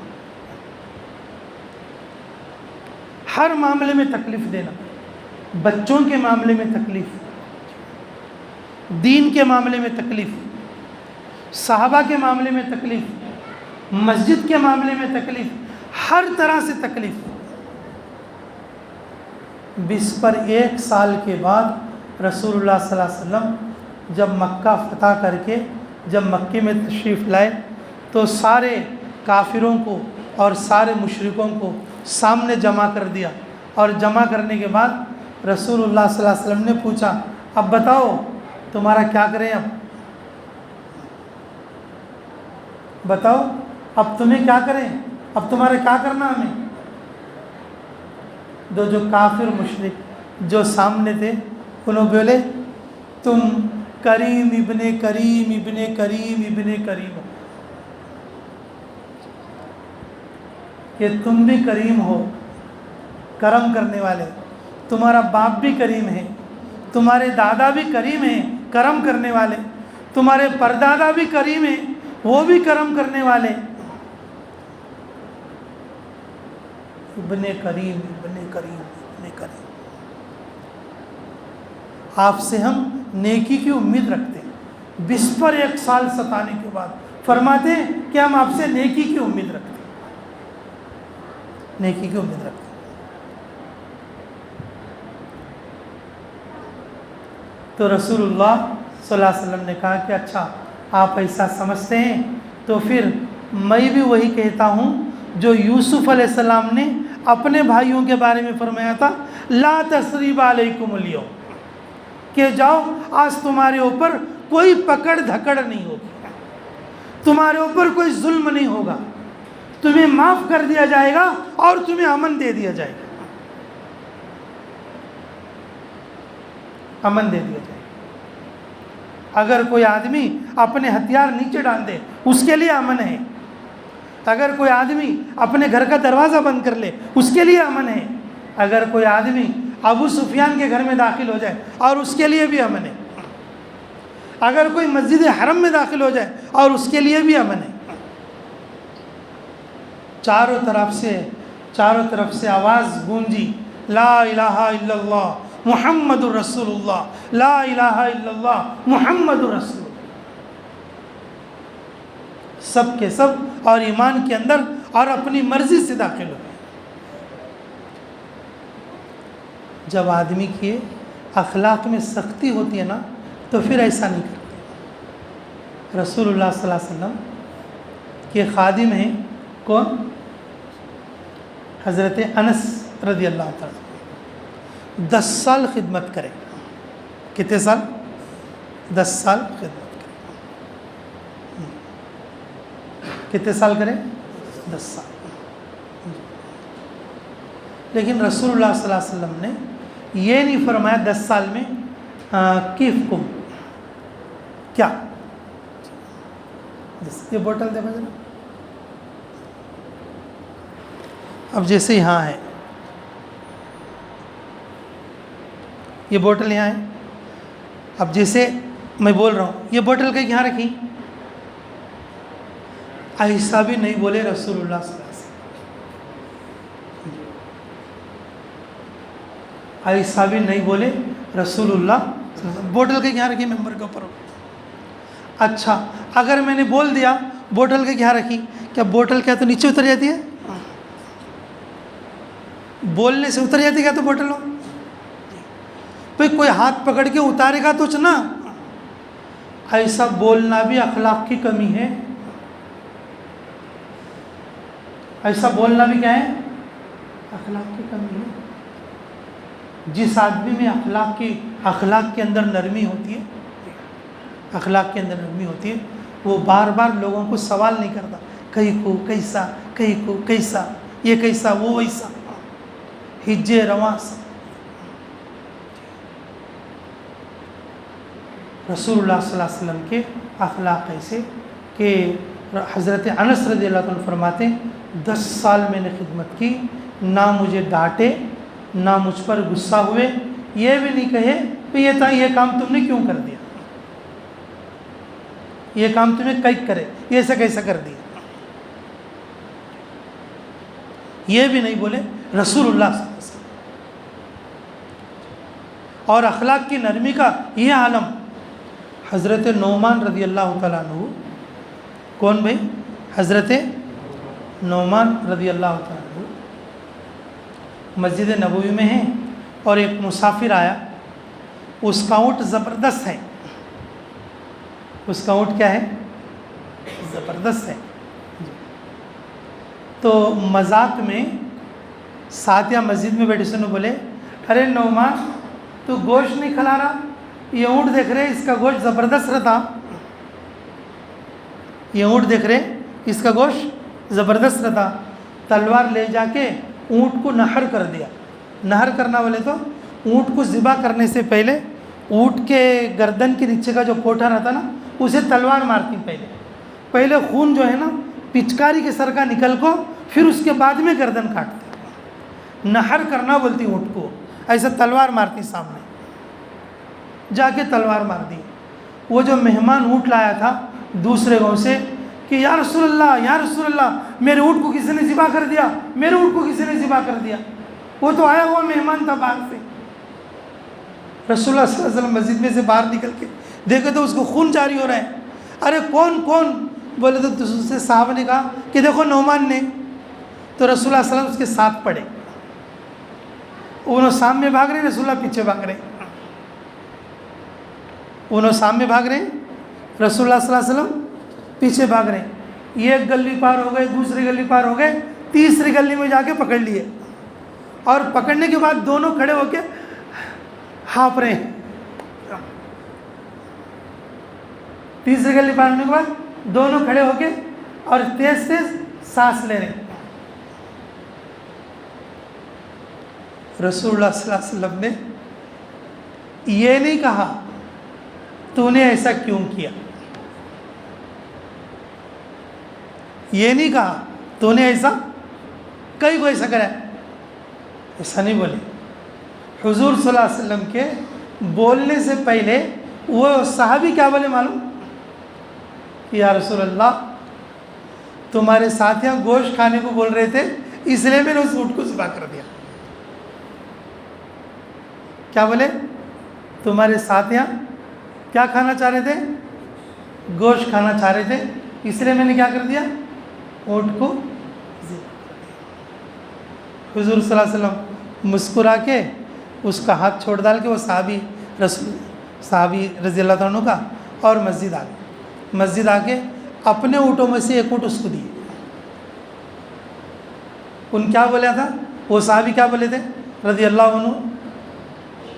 Speaker 2: ہر معاملے میں تکلیف دینا، بچوں کے معاملے میں تکلیف، دین کے معاملے میں تکلیف، صحابہ کے معاملے میں تکلیف، مسجد کے معاملے میں تکلیف، ہر طرح سے تکلیف. 20 پر 1 سال کے بعد رسول اللہ صلی اللہ علیہ وسلم جب مکہ فتح کر کے جب مکے میں تشریف لائے تو سارے کافروں کو اور سارے مشرکوں کو سامنے جمع کر دیا. اور جمع کرنے کے بعد رسول اللہ صلی اللہ علیہ وسلم نے پوچھا اب بتاؤ تمہارا کیا کریں، اب بتاؤ اب تمہیں کیا کریں، اب تمہارا کیا کرنا ہمیں. جو کافر مشرک جو سامنے تھے انہوں بولے تم کریم ابن کریم ابن کریم ابن کریم ہو، کہ تم بھی کریم ہو، کرم کرنے والے. تمہارا باپ بھی کریم ہے، تمہارے دادا بھی کریم ہیں، کرم کرنے والے. تمہارے پردادا بھی کریم ہیں، وہ بھی کرم کرنے والے. ابن کریم ابن کریم ابن کریم. آپ سے ہم نیکی کی امید رکھتے ہیں. 20 پر 1 سال ستانے کے بعد فرماتے ہیں کہ ہم آپ سے نیکی کی امید رکھتے ہیں، نیکی کی امید رکھتے ہیں. تو رسول اللہ صلی اللہ علیہ وسلم نے کہا کہ اچھا آپ ایسا سمجھتے ہیں تو پھر میں بھی وہی کہتا ہوں جو یوسف علیہ السلام نے اپنے بھائیوں کے بارے میں فرمایا تھا، لا تثریب علیکم اليوم، کہ جاؤ آج تمہارے اوپر کوئی پکڑ دھکڑ نہیں ہوگی، تمہارے اوپر کوئی ظلم نہیں ہوگا، تمہیں معاف کر دیا جائے گا اور تمہیں امن دے دیا جائے گا، امن دے دیا جائے گا. اگر کوئی آدمی اپنے ہتھیار نیچے ڈال دے اس کے لیے امن ہے. اگر کوئی آدمی اپنے گھر کا دروازہ بند کر لے اس کے لیے امن ہے. اگر کوئی آدمی ابو سفیان کے گھر میں داخل ہو جائے اور اس کے لیے بھی امن ہے. اگر کوئی مسجد حرم میں داخل ہو جائے اور اس کے لیے بھی امن ہے. چاروں طرف سے آواز گونجی، لا الہ الا اللہ محمد الرسول اللہ، لا الہ الا اللہ محمد الرسول اللہ. سب کے سب اور ایمان کے اندر اور اپنی مرضی سے داخل ہو. جب آدمی کے اخلاق میں سختی ہوتی ہے نا تو پھر ایسا نہیں کرتے. رسول اللہ صلی اللہ علیہ وسلم کے خادم ہیں کون؟ حضرت انس رضی اللہ تعالیٰ 10 سال خدمت کرے. کتنے سال؟ 10 سال خدمت کرے. کتنے سال کرے؟ 10 سال. لیکن رسول اللہ صلی اللہ علیہ وسلم نے یہ نہیں فرمایا 10 سال میں کیف کم کیا. یہ بوٹل دے بجے. اب جیسے یہاں ہے یہ بوٹل یہاں ہے. اب جیسے میں بول رہا ہوں یہ بوٹل کا یہاں رکھی. ایسا بھی نہیں بولے رسول اللہ صلی اللہ علیہ وسلم. ایسا بھی نہیں بولے رسول اللہ صلی اللہ علیہ وسلم. بوٹل کے یہاں رکھی ممبر کے اوپر. اچھا اگر میں نے بول دیا بوٹل کے یہاں رکھی, کیا بوٹل کیا تو نیچے اتر جاتی ہے؟ بولنے سے اتر جاتی کیا تو بوٹل ہو؟ بھائی کوئی ہاتھ پکڑ کے اتارے گا تو نا. ایسا بولنا بھی اخلاق کی کمی ہے. ایسا بولنا بھی کیا ہے؟ اخلاق کی کمی ہے. جس آدمی میں اخلاق کے اندر نرمی ہوتی ہے, اخلاق کے اندر نرمی ہوتی ہے, وہ بار بار لوگوں کو سوال نہیں کرتا کہیں کو کیسا, کہیں کو کیسا, یہ کیسا وہ ویسا, ہجے رواں. رسول اللہ صلی اللہ علیہ وسلم کے اخلاق ایسے کہ حضرت انس رضی اللہ عنہ فرماتے ہیں 10 سال میں نے خدمت کی, نہ مجھے ڈانٹے نہ مجھ پر غصہ ہوئے, یہ بھی نہیں کہے کہ یہ کام تم نے کیوں کر دیا, یہ کام تمہیں کئی کرے, یہ ایسا کیسا کر دیا. یہ بھی نہیں بولے رسول اللہ صلی اللہ علیہ وسلم. اور اخلاق کی نرمی کا یہ عالم حضرت نعمان رضی اللہ تعالیٰ عنہ. کون بھائی؟ حضرت نعمان رضی اللہ تعالیٰ عنہ مسجد نبوی میں ہیں اور ایک مسافر آیا. اس کا اونٹ زبردست ہے. اس کا اونٹ کیا ہے؟ زبردست ہے. تو مذاق میں ساتھیہ مسجد میں بیٹھے سے بولے ارے نعمان تو گوشت نہیں کھلا رہا, یہ اونٹ دیکھ رہے اس کا گوشت زبردست رہتا, یہ اونٹ دیکھ رہے اس کا گوشت زبردست رہتا. تلوار لے جا کے اونٹ کو نہر کر دیا. نہر کرنا بولے تو اونٹ کو ذبح کرنے سے پہلے اونٹ کے گردن کے نیچے کا جو کوٹھا رہتا نا اسے تلوار مارتی. پہلے خون جو ہے نا پچکاری کے سر کا نکل کو پھر اس کے بعد میں گردن کاٹتے. نہر کرنا بولتی اونٹ کو, ایسا تلوار مارتی سامنے جا کے تلوار مار دی. وہ جو مہمان اونٹ لایا تھا دوسرے گاؤں سے کہ یا رسول اللہ میرے اونٹ کو کسی نے ذبح کر دیا, میرے اونٹ کو کسی نے ذبح کر دیا. وہ تو آیا ہوا مہمان تھا باہر سے. رسول اللہ صلی اللہ علیہ وسلم مسجد میں سے باہر نکل کے دیکھے تو اس کو خون جاری ہو رہا ہے. ارے کون بولے تو دوسرے صاحب نے کہا کہ دیکھو نعمان نے. تو رسول اللہ صلی اللہ علیہ وسلم اس کے ساتھ پڑے. انہوں سامنے بھاگ رہے, رسول اللہ پیچھے بھاگ رہے. انہوں سامنے بھاگ رہے, رسول اللہ صلی اللہ علیہ وسلم پیچھے بھاگ رہے. یہ ایک گلی پار ہو گئے, دوسری گلی پار ہو گئے, تیسری گلی میں جا کے پکڑ لیے. اور پکڑنے کے بعد دونوں کھڑے ہو کے ہانپ رہے ہیں. تیسری گلی پار ہونے کے بعد دونوں کھڑے ہو کے اور تیز سانس لے رہے. رسول اللہ صلی اللہ علیہ وسلم نے یہ نہیں کہا تو نے ایسا کیوں کیا, یہ نہیں کہا تو نے ایسا کئی کو ایسا کرا, ایسا نہیں بولے. حضور صلی اللہ علیہ وسلم کے بولنے سے پہلے وہ صحابی کیا بولے معلوم؟ یا رسول اللہ تمہارے ساتھیاں گوشت کھانے کو بول رہے تھے اس لیے میں نے اس اونٹ کو ذبح کر دیا. کیا بولے؟ تمہارے ساتھیاں کیا کھانا چاہ رہے تھے؟ گوشت کھانا چاہ رہے تھے اس لیے میں نے کیا کر دیا؟ اونٹ کو ذبح کر دیا. حضور صلی اللہ علیہ وسلم مسکرا کے اس کا ہاتھ چھوڑ ڈال کے وہ صحابی رضی اللہ عنہ کا اور مسجد آ کے اپنے اونٹوں میں سے ایک اونٹ اس کو دیے. ان کیا بولا تھا؟ وہ صحابی کیا بولے تھے رضی اللہ عنہ؟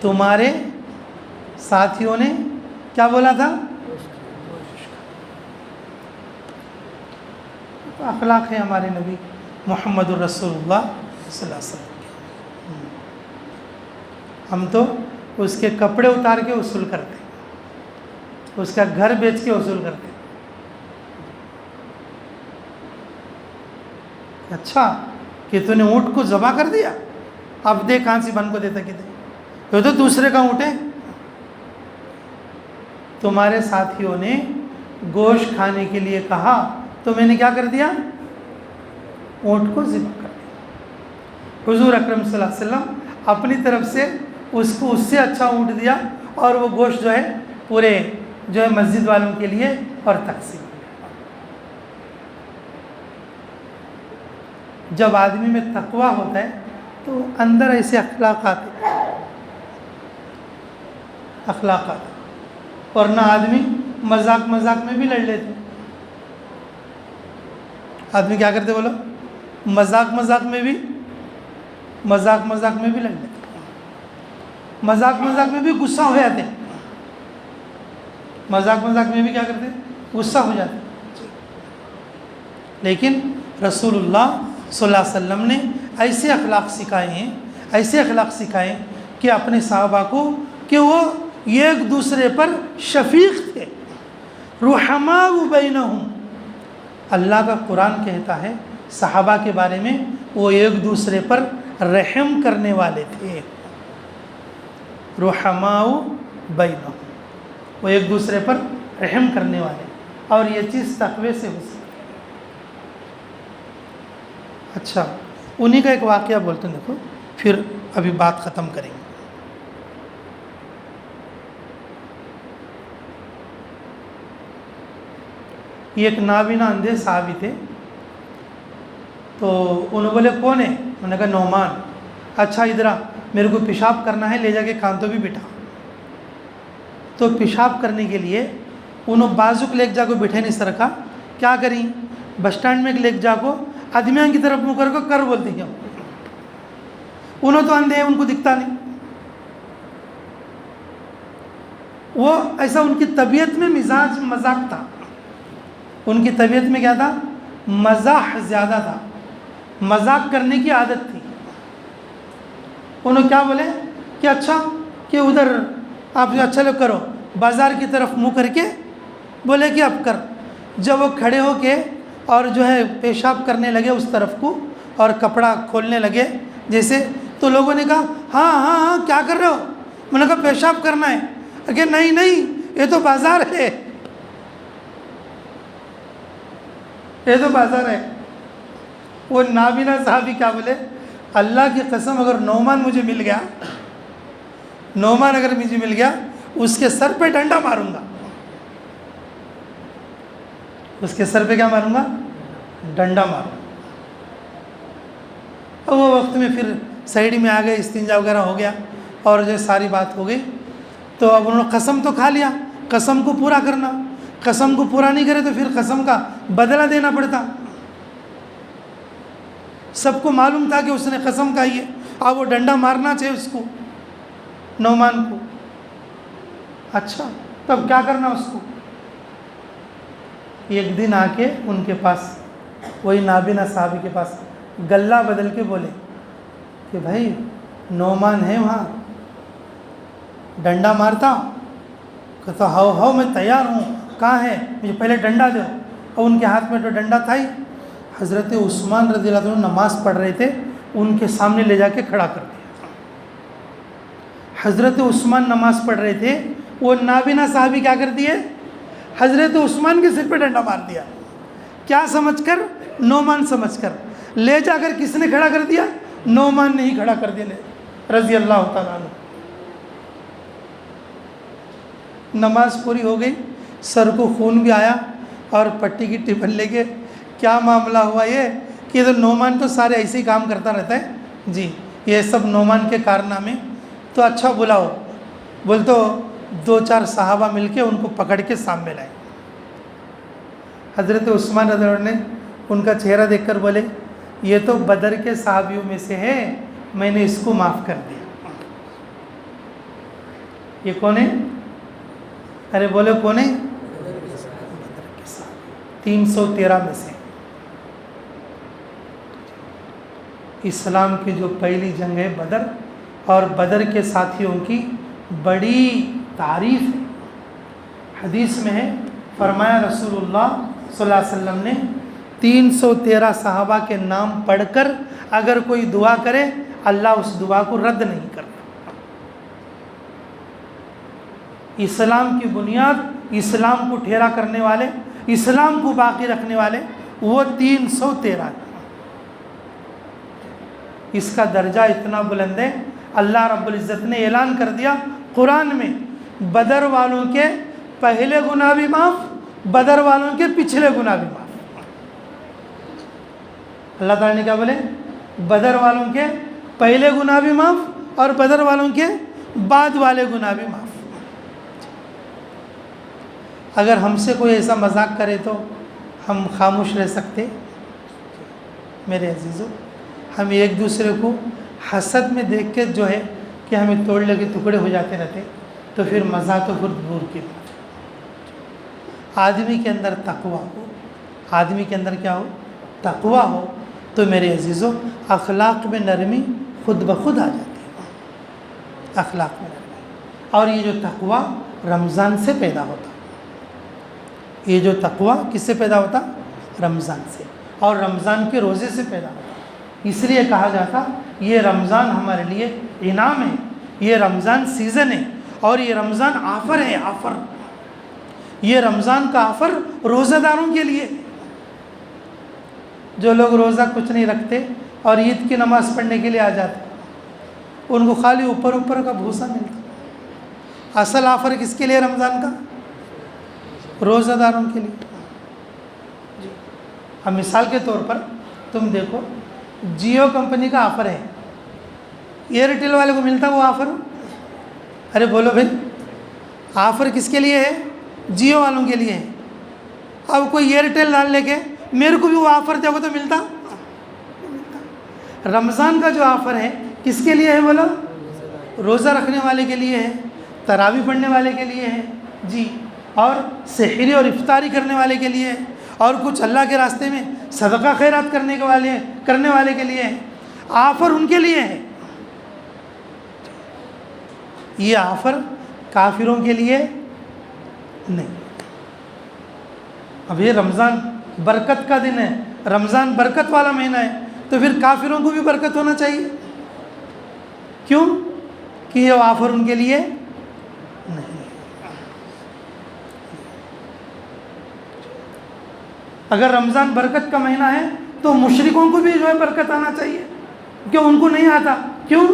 Speaker 2: تمہارے ساتھیوں نے کیا بولا تھا؟ اخلاق ہے ہمارے نبی محمد الرسول اللہ صلی اللہ علیہ وسلم کے. ہم تو اس کے کپڑے اتار کے وصول کرتے، اس کا گھر بیچ کے وصول کرتے. اچھا کہ تو نے اونٹ کو ذبح کر دیا، اب دیکھ کہاں سی بن کو دیتا کتنے، یہ تو دوسرے کا اونٹ ہے. تمہارے ساتھیوں نے گوشت کھانے کے لیے کہا تو میں نے کیا کر دیا؟ اونٹ کو ذبح کر دیا. حضور اکرم صلی اللہ علیہ وسلم اپنی طرف سے اس کو اس سے اچھا اونٹ دیا، اور وہ گوشت جو ہے پورے جو ہے مسجد والوں کے لیے اور تقسیم. جب آدمی میں تقوی ہوتا ہے تو اندر ایسے اخلاقات اور نہ آدمی مذاق میں بھی لڑ لیتے. آدمی کیا کرتے بولو؟ مذاق میں بھی لڑ لیتے، مذاق میں بھی غصہ ہو جاتے، مذاق میں بھی کیا کرتے؟ غصہ ہو جاتے. لیکن رسول اللہ صلی اللہ علیہ وسلم نے ایسے اخلاق سکھائے کہ اپنے صحابہ کو کہ وہ ایک دوسرے پر شفیق تھے، رحماء بینہم. اللہ کا قرآن کہتا ہے صحابہ کے بارے میں وہ ایک دوسرے پر رحم کرنے والے تھے. رحماء بینہم، وہ ایک دوسرے پر رحم کرنے والے، اور یہ چیز تقوی سے ہو سکتی. اچھا انہی کا ایک واقعہ بولتے ہیں، دیکھو پھر ابھی بات ختم کریں گے. یہ ایک نابینا اندھے صحابی تھے، تو انہوں بولے کون ہے؟ انہوں نے کہا نعمان. اچھا ادھر آ، میرے کو پیشاب کرنا ہے، لے جا کے کانتوں بھی بٹھا. تو پیشاب کرنے کے لیے انہوں بازوک لے جا کو بٹھے نہیں سر کا کیا کریں؟ بس اسٹینڈ میں لے جا کو آدمیاں کی طرف منہ کر بولتے ہیں. انہوں تو اندھے ہیں، ان کو دکھتا نہیں. وہ ایسا ان کی طبیعت میں مزاج مذاق تھا، ان کی طبیعت میں کیا تھا؟ مزاح زیادہ تھا، مذاق کرنے کی عادت تھی. انہوں کیا بولے کہ اچھا کہ ادھر آپ جو اچھا لوگ کرو، بازار کی طرف منہ کر کے بولے کہ اب کر. جب وہ کھڑے ہو کے اور جو ہے پیشاب کرنے لگے اس طرف کو اور کپڑا کھولنے لگے جیسے، تو لوگوں نے کہا ہاں کیا کر رہے ہو؟ میں نے کہا پیشاب کرنا ہے. کہ نہیں یہ تو بازار ہے، یہ تو بازار ہے. وہ نابینا صحابی کیا بولے؟ اللہ کی قسم اگر نعمان مجھے مل گیا، نعمان اگر مجھے مل گیا اس کے سر پہ ڈنڈا ماروں گا. اس کے سر پہ کیا ماروں گا؟ ڈنڈا ماروں. اور وہ وقت میں پھر سائیڈ میں آ گئے، استنجا وغیرہ ہو گیا اور جو ساری بات ہو گئی. تو اب انہوں نے قسم تو کھا لیا، قسم کو پورا کرنا، قسم کو پورا نہیں کرے تو پھر قسم کا بدلہ دینا پڑتا. سب کو معلوم تھا کہ اس نے قسم کھائی ہے، اب وہ ڈنڈا مارنا چاہیے اس کو، نعمان کو. اچھا تب کیا کرنا اس کو؟ ایک دن آ کے ان کے پاس، وہی نابینا صحابی کے پاس گلہ بدل کے بولے کہ بھائی نعمان ہے وہاں، ڈنڈا مارتا؟ کہتا ہاؤ میں تیار ہوں، کہاں ہے؟ مجھے پہلے ڈنڈا دو. اور ان کے ہاتھ میں تو ڈنڈا تھا ہی. حضرت عثمان رضی اللہ عنہ نماز پڑھ رہے تھے، ان کے سامنے لے جا کے کھڑا کر دیا. حضرت عثمان نماز پڑھ رہے تھے، وہ نابینا صحابی کیا کر دیے؟ حضرت عثمان کے سر پہ ڈنڈا مار دیا. کیا سمجھ کر؟ نعمان سمجھ کر. لے جا کر کس نے کھڑا کر دیا؟ نعمان نے ہی کھڑا کر دیا رضی اللہ تعالیٰ عنہ. نماز پوری ہو گئی، سر کو خون بھی آیا اور پٹی کی ٹبن لے کے کیا معاملہ ہوا یہ کہ تو نعمان تو سارے ایسے ہی کام کرتا رہتا ہے جی، یہ سب نعمان کے کارنامے. تو اچھا بلاؤ، بول تو 2-4 صحابہ مل کے ان کو پکڑ کے سامنے لائے. حضرت عثمان رضی اللہ عنہ نے ان کا چہرہ دیکھ کر بولے یہ تو بدر کے صحابیوں میں سے ہے، میں نے اس کو معاف کر دیا۔ یہ کون ہے؟ ارے بولے کون ہے؟ بدر کے صحابی 313 میں سے۔ اسلام کی جو پہلی جنگ ہے بدر، اور بدر کے ساتھیوں کی بڑی تعریف ہے۔ حدیث میں ہے، فرمایا رسول اللہ صلی اللہ علیہ وسلم نے 313 صحابہ کے نام پڑھ کر اگر کوئی دعا کرے اللہ اس دعا کو رد نہیں کرتا۔ اسلام کی بنیاد، اسلام کو ٹھہرا کرنے والے، اسلام کو باقی رکھنے والے وہ 313۔ اس کا درجہ اتنا بلند ہے، اللہ رب العزت نے اعلان کر دیا قرآن میں، بدر والوں کے پہلے گناہ بھی معاف، بدر والوں کے پچھلے گناہ بھی معاف۔ اللہ تعالیٰ نے کیا بولے؟ بدر والوں کے پہلے گناہ بھی معاف اور بدر والوں کے بعد والے گناہ بھی معاف۔ اگر ہم سے کوئی ایسا مذاق کرے تو ہم خاموش رہ سکتے؟ میرے عزیزو، ہم ایک دوسرے کو حسد میں دیکھ کے جو ہے کہ ہمیں توڑنے کے ٹکڑے ہو جاتے رہتے، تو پھر مزہ تو پھر دور کی بات۔ آدمی کے اندر تقویٰ ہو، آدمی کے اندر کیا ہو؟ تقویٰ ہو، تو میرے عزیزو اخلاق میں نرمی خود بخود آ جاتی ہے، اخلاق میں نرمی۔ اور یہ جو تقویٰ رمضان سے پیدا ہوتا، یہ جو تقویٰ کس سے پیدا ہوتا؟ رمضان سے، اور رمضان کے روزے سے پیدا ہوتا۔ اس لیے کہا جاتا یہ رمضان ہمارے لیے انعام ہے، یہ رمضان سیزن ہے، اور یہ رمضان آفر ہے، آفر۔ یہ رمضان کا آفر روزہ داروں کے لیے۔ جو لوگ روزہ کچھ نہیں رکھتے اور عید کی نماز پڑھنے کے لیے آ جاتے، ان کو خالی اوپر اوپر کا بھوسا ملتا۔ اصل آفر کس کے لیے رمضان کا؟ روزہ داروں کے لیے۔ اب مثال کے طور پر تم دیکھو، جیو کمپنی کا آفر ہے، ایئرٹیل والے کو ملتا وہ آفر؟ ارے بولو بھائی، آفر کس کے لیے ہے؟ جیو والوں کے لیے ہے۔ اب کوئی ایئرٹیل ڈال لے کے میرے کو بھی وہ آفر دے گا تو ملتا؟ رمضان کا جو آفر ہے کس کے لیے ہے بولو؟ روزہ رکھنے والے کے لیے ہے، تراویح پڑھنے والے کے لیے ہے جی، اور سحری اور افطاری کرنے والے کے لیے ہے، اور کچھ اللہ کے راستے میں صدقہ خیرات کرنے والے کے لیے ہے۔ آفر ان کے لیے ہے۔ یہ آفر کافروں کے لیے نہیں۔ اب یہ رمضان برکت کا دن ہے، رمضان برکت والا مہینہ ہے، تو پھر کافروں کو بھی برکت ہونا چاہیے۔ کیوں؟ کہ یہ آفر ان کے لیے نہیں۔ اگر رمضان برکت کا مہینہ ہے تو مشرکوں کو بھی جو ہے برکت آنا چاہیے، کیوں ان کو نہیں آتا؟ کیوں؟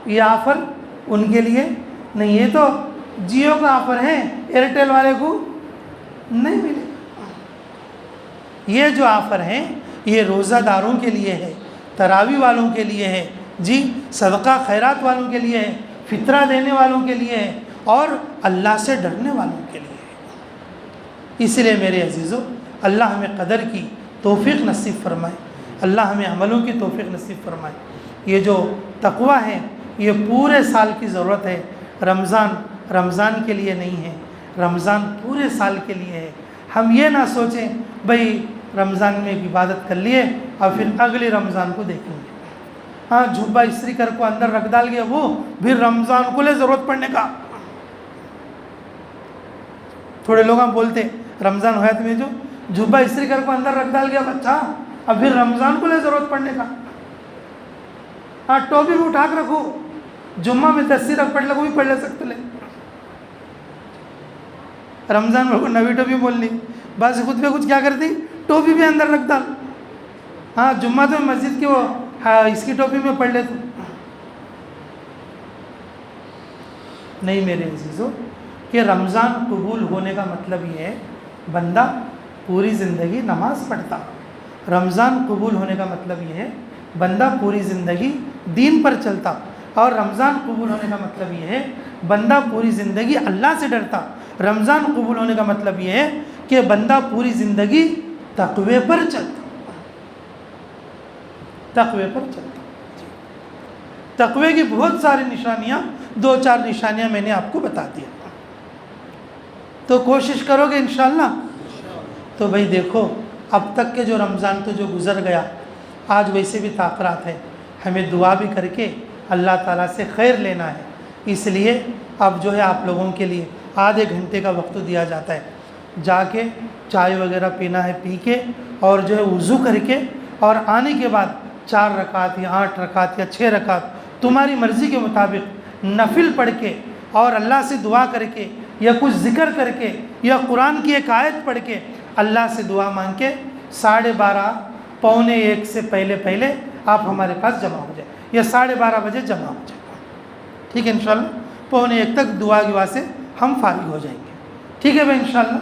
Speaker 2: یہ آفر ان کے لیے نہیں۔ یہ تو جیو کا آفر ہے، ایئرٹیل والے کو نہیں ملے۔ یہ جو آفر ہے یہ روزہ داروں کے لیے ہے، تراویح والوں کے لیے ہے جی، صدقہ خیرات والوں کے لیے ہے، فطرہ دینے والوں کے لیے ہے، اور اللہ سے ڈرنے والوں کے لیے ہے۔ اس لیے میرے عزیزو، اللہ ہمیں قدر کی توفیق نصیب فرمائے، اللہ ہمیں عملوں کی توفیق نصیب فرمائے۔ یہ جو تقویٰ ہے یہ پورے سال کی ضرورت ہے، رمضان کے لیے نہیں ہے، رمضان پورے سال کے لیے ہے۔ ہم یہ نہ سوچیں بھئی رمضان میں ایک عبادت کر لیے اور پھر اگلے رمضان کو دیکھیں گے۔ ہاں، جھبا استری کر کو اندر رکھ ڈال گیا، وہ پھر رمضان کو لے ضرورت پڑنے کا۔ تھوڑے لوگ ہم بولتے رمضان ہوا تمہیں جو جھبا استری کر کو اندر رکھ ڈال گیا بچہ، اب پھر رمضان کو لے ضرورت پڑنے کا۔ ہاں، ٹوپی بھی اٹھا کے رکھو، جمعہ میں 10 رکھ پڑھ لگو بھی پڑھ لے سکتے لے۔ رمضان میں کو نوی ٹوپی بولنی، بعض خود پہ کچھ کیا کرتی، ٹوپی بھی اندر رکھ ڈال۔ ہاں، جمعہ تو مسجد کی وہ اس کی ٹوپی میں پڑھ لے تو نہیں۔ میرے عزیزو، کہ رمضان قبول ہونے کا مطلب یہ ہے بندہ پوری زندگی نماز پڑھتا۔ رمضان قبول ہونے کا مطلب یہ ہے بندہ پوری زندگی دین پر چلتا، اور رمضان قبول ہونے کا مطلب یہ ہے بندہ پوری زندگی اللہ سے ڈرتا۔ رمضان قبول ہونے کا مطلب یہ ہے کہ بندہ پوری زندگی تقوی پر چلتا۔ تقوی پر چلتا ہوں۔ تقوی کی بہت ساری نشانیاں، 2-4 نشانیاں میں نے آپ کو بتا دیا، تو کوشش کرو گے انشاءاللہ؟ تو بھائی دیکھو، اب تک کے جو رمضان تو جو گزر گیا، آج ویسے بھی تاخرات ہے، ہمیں دعا بھی کر کے اللہ تعالیٰ سے خیر لینا ہے، اس لیے اب جو ہے آپ لوگوں کے لیے آدھے گھنٹے کا وقت دیا جاتا ہے، جا کے چائے وغیرہ پینا ہے، پی کے اور جو ہے وضو کر کے اور آنے کے بعد 4 رکعت یا 8 رکعت یا 6 رکعت تمہاری مرضی کے مطابق نفل پڑھ کے اور اللہ سے دعا کر کے یا کچھ ذکر کر کے یا قرآن کی ایک آیت پڑھ کے اللہ سے دعا مانگ کے 12:30 پونے 1 سے پہلے آپ ہمارے پاس جمع ہو جائیں، یا 12:30 بجے جمع ہو جائیں، ٹھیک ہے انشاءاللہ؟ پونے 1 تک دعا کی واسطے ہم فارغ ہو جائیں گے، ٹھیک ہے بھائی انشاءاللہ؟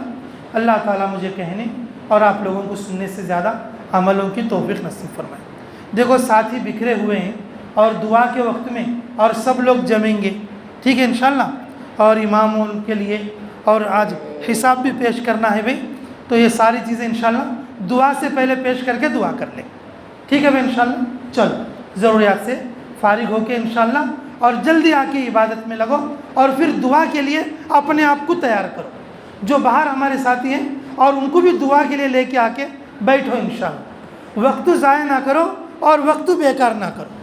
Speaker 2: اللہ تعالیٰ مجھے کہنے اور آپ لوگوں کو سننے سے زیادہ عملوں کی توفیق نصیب فرمائے۔ دیکھو ساتھی بکھرے ہوئے ہیں اور دعا کے وقت میں اور سب لوگ جمیں گے، ٹھیک ہے انشاءاللہ؟ اور امام ان کے لیے اور آج حساب بھی پیش کرنا ہے بھائی، تو یہ ساری چیزیں انشاءاللہ دعا سے پہلے پیش کر کے دعا کر لیں، ٹھیک ہے بھائی انشاءاللہ؟ چلو ضروریات سے فارغ ہو کے انشاءاللہ اور جلدی آ کے عبادت میں لگو، اور پھر دعا کے لیے اپنے آپ کو تیار کرو، جو باہر ہمارے ساتھی ہیں اور ان کو بھی دعا کے لیے لے کے آ کے بیٹھو انشاءاللہ، وقت ضائع نہ کرو اور وقت بیکار نہ کرو۔